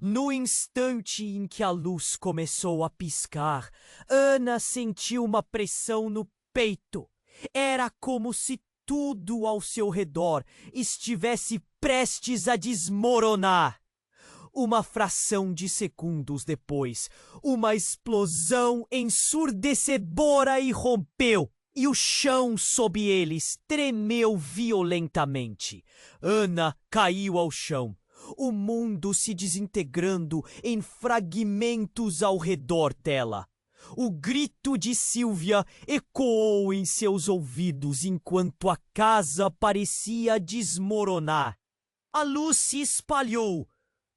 No instante em que a luz começou a piscar, Ana sentiu uma pressão no peito. Era como se tudo ao seu redor estivesse prestes a desmoronar. Uma fração de segundos depois, uma explosão ensurdecedora irrompeu e o chão sob eles tremeu violentamente. Ana caiu ao chão, o mundo se desintegrando em fragmentos ao redor dela. O grito de Silvia ecoou em seus ouvidos enquanto a casa parecia desmoronar. A luz se espalhou,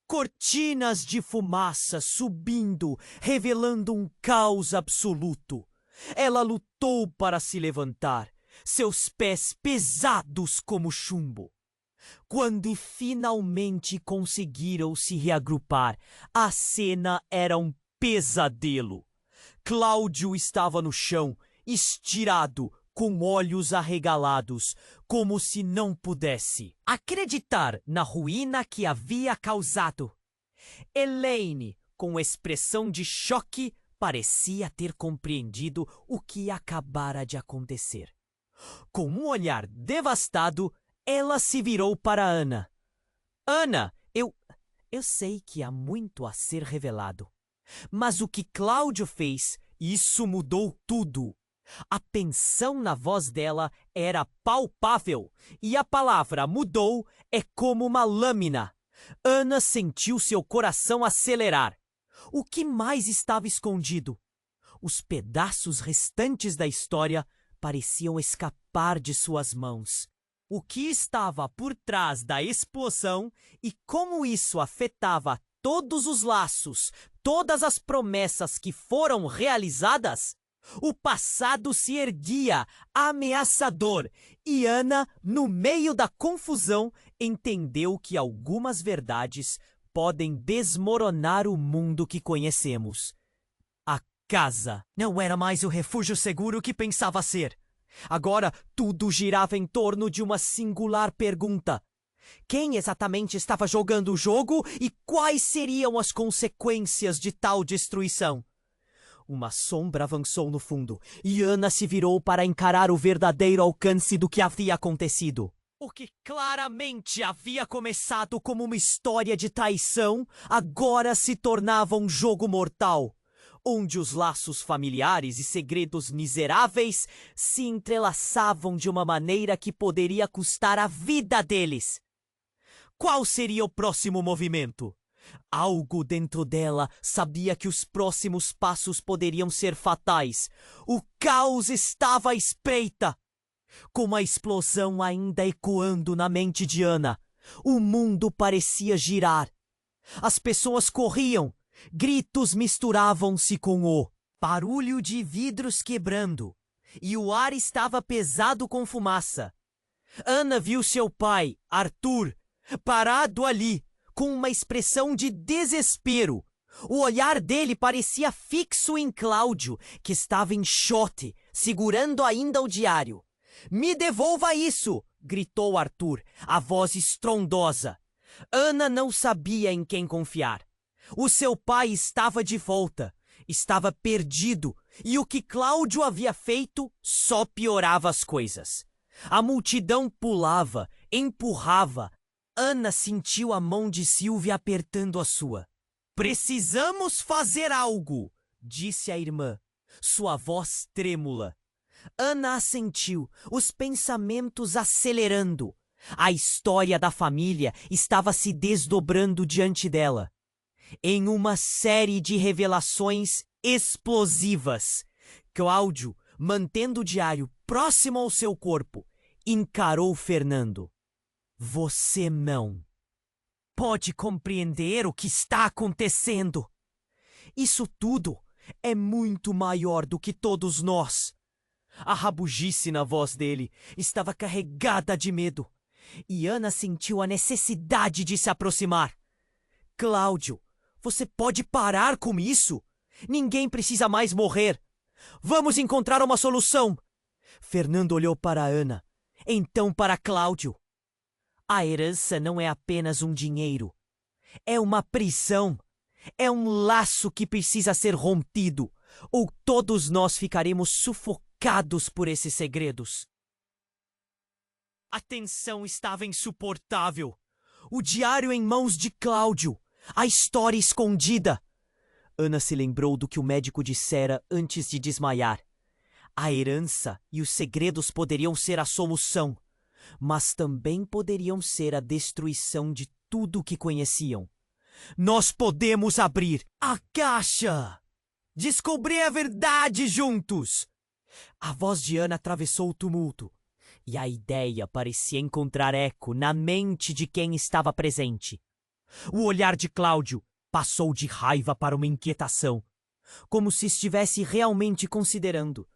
cortinas de fumaça subindo, revelando um caos absoluto. Ela lutou para se levantar, seus pés pesados como chumbo. Quando finalmente conseguiram se reagrupar, a cena era um pesadelo. Cláudio estava no chão, estirado, com olhos arregalados, como se não pudesse acreditar na ruína que havia causado. Elaine, com expressão de choque, parecia ter compreendido o que acabara de acontecer. Com um olhar devastado, ela se virou para Ana. Ana, eu sei que há muito a ser revelado. Mas o que Cláudio fez, isso mudou tudo. A tensão na voz dela era palpável e a palavra mudou é como uma lâmina. Ana sentiu seu coração acelerar. O que mais estava escondido? Os pedaços restantes da história pareciam escapar de suas mãos. O que estava por trás da explosão e como isso afetava todos os laços, todas as promessas que foram realizadas? O passado se erguia, ameaçador, e Ana, no meio da confusão, entendeu que algumas verdades podem desmoronar o mundo que conhecemos. A casa não era mais o refúgio seguro que pensava ser. Agora tudo girava em torno de uma singular pergunta. Quem exatamente estava jogando o jogo e quais seriam as consequências de tal destruição? Uma sombra avançou no fundo e Ana se virou para encarar o verdadeiro alcance do que havia acontecido. O que claramente havia começado como uma história de traição, agora se tornava um jogo mortal, onde os laços familiares e segredos miseráveis se entrelaçavam de uma maneira que poderia custar a vida deles. Qual seria o próximo movimento? Algo dentro dela sabia que os próximos passos poderiam ser fatais. O caos estava à espreita. Com a explosão ainda ecoando na mente de Ana, o mundo parecia girar. As pessoas corriam, gritos misturavam-se com o barulho de vidros quebrando, e o ar estava pesado com fumaça. Ana viu seu pai, Arthur, parado ali, com uma expressão de desespero. O olhar dele parecia fixo em Cláudio, que estava em choque, segurando ainda o diário. "Me devolva isso!" gritou Arthur, a voz estrondosa. Ana não sabia em quem confiar. O seu pai estava de volta, estava perdido, e o que Cláudio havia feito só piorava as coisas. A multidão pulava, empurrava. Ana sentiu a mão de Silvia apertando a sua. "Precisamos fazer algo", disse a irmã, sua voz trêmula. Ana assentiu, os pensamentos acelerando. A história da família estava se desdobrando diante dela, em uma série de revelações explosivas. Cláudio, mantendo o diário próximo ao seu corpo, encarou Fernando. "Você não pode compreender o que está acontecendo. Isso tudo é muito maior do que todos nós. A rabugice na voz dele estava carregada de medo, e Ana sentiu a necessidade de se aproximar. Cláudio, você pode parar com isso? Ninguém precisa mais morrer. Vamos encontrar uma solução. Fernando olhou para Ana, então para Cláudio. A herança não é apenas um dinheiro. É uma prisão. É um laço que precisa ser rompido, ou todos nós ficaremos sufocados por esses segredos. A tensão estava insuportável. O diário em mãos de Cláudio. A história escondida. Ana se lembrou do que o médico dissera antes de desmaiar. A herança e os segredos poderiam ser a solução, mas também poderiam ser a destruição de tudo o que conheciam. Nós podemos abrir a caixa! Descobrir a verdade juntos! A voz de Ana atravessou o tumulto, e a ideia parecia encontrar eco na mente de quem estava presente. O olhar de Cláudio passou de raiva para uma inquietação, como se estivesse realmente considerando.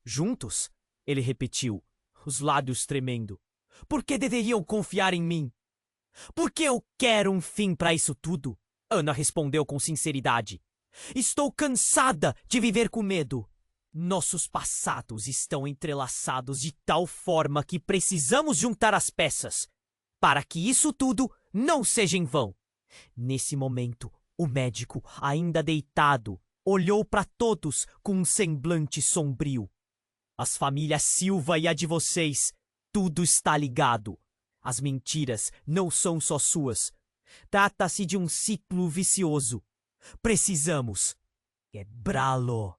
Juntos? Ele repetiu, os lábios tremendo. Por que deveriam confiar em mim? Porque eu quero um fim para isso tudo, Ana respondeu com sinceridade. Estou cansada de viver com medo. Nossos passados estão entrelaçados de tal forma que precisamos juntar as peças, para que isso tudo não seja em vão. Nesse momento, o médico, ainda deitado, olhou para todos com um semblante sombrio. As famílias Silva e a de vocês, tudo está ligado. As mentiras não são só suas. Trata-se de um ciclo vicioso. Precisamos quebrá-lo.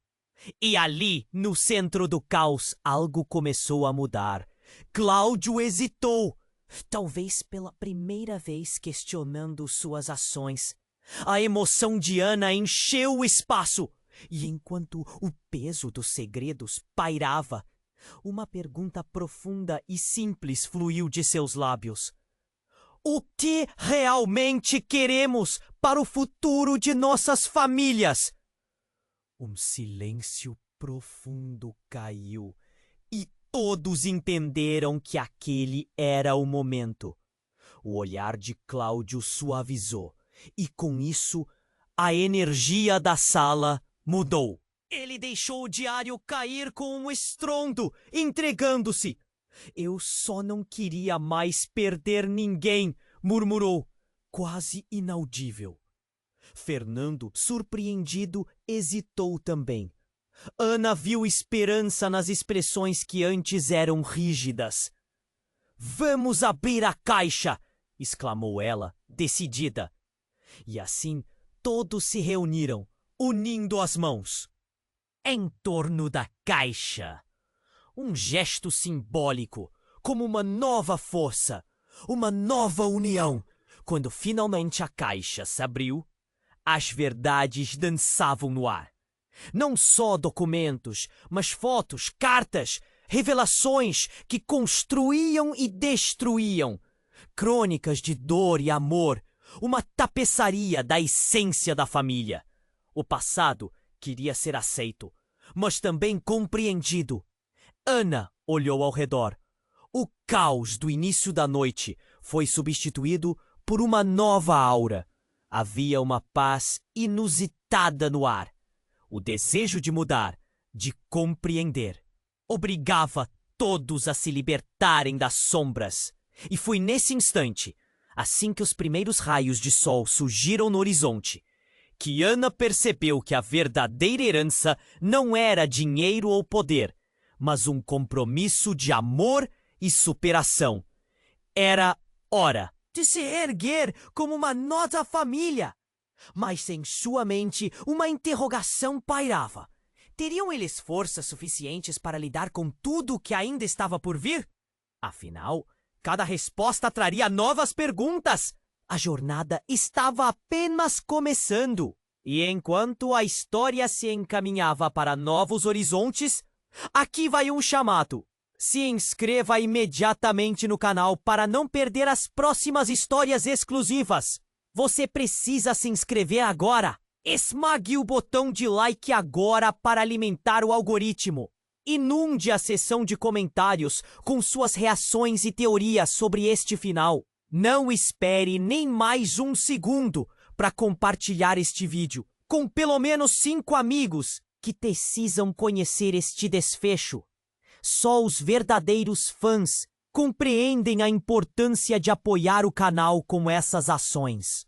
E ali, no centro do caos, algo começou a mudar. Cláudio hesitou, talvez pela primeira vez questionando suas ações. A emoção de Ana encheu o espaço, e enquanto o peso dos segredos pairava, uma pergunta profunda e simples fluiu de seus lábios. O que realmente queremos para o futuro de nossas famílias? Um silêncio profundo caiu, e todos entenderam que aquele era o momento. O olhar de Cláudio suavizou, e com isso, a energia da sala mudou. Ele deixou o diário cair com um estrondo, entregando-se. Eu só não queria mais perder ninguém, murmurou, quase inaudível. Fernando, surpreendido, hesitou também. Ana viu esperança nas expressões que antes eram rígidas. Vamos abrir a caixa! Exclamou ela, decidida. E assim todos se reuniram, unindo as mãos. Em torno da caixa. Um gesto simbólico, como uma nova força, uma nova união. Quando finalmente a caixa se abriu, as verdades dançavam no ar. Não só documentos, mas fotos, cartas, revelações que construíam e destruíam. Crônicas de dor e amor, uma tapeçaria da essência da família. O passado queria ser aceito, mas também compreendido. Ana olhou ao redor. O caos do início da noite foi substituído por uma nova aura. Havia uma paz inusitada no ar. O desejo de mudar, de compreender, obrigava todos a se libertarem das sombras. E foi nesse instante, assim que os primeiros raios de sol surgiram no horizonte, que Ana percebeu que a verdadeira herança não era dinheiro ou poder, mas um compromisso de amor e superação. Era hora de se erguer como uma nova família. Mas em sua mente uma interrogação pairava. Teriam eles forças suficientes para lidar com tudo o que ainda estava por vir? Afinal, cada resposta traria novas perguntas. A jornada estava apenas começando. E enquanto a história se encaminhava para novos horizontes, aqui vai um chamado. Se inscreva imediatamente no canal para não perder as próximas histórias exclusivas. Você precisa se inscrever agora. Esmague o botão de like agora para alimentar o algoritmo. Inunde a seção de comentários com suas reações e teorias sobre este final. Não espere nem mais um segundo para compartilhar este vídeo com pelo menos 5 amigos que precisam conhecer este desfecho. Só os verdadeiros fãs compreendem a importância de apoiar o canal com essas ações.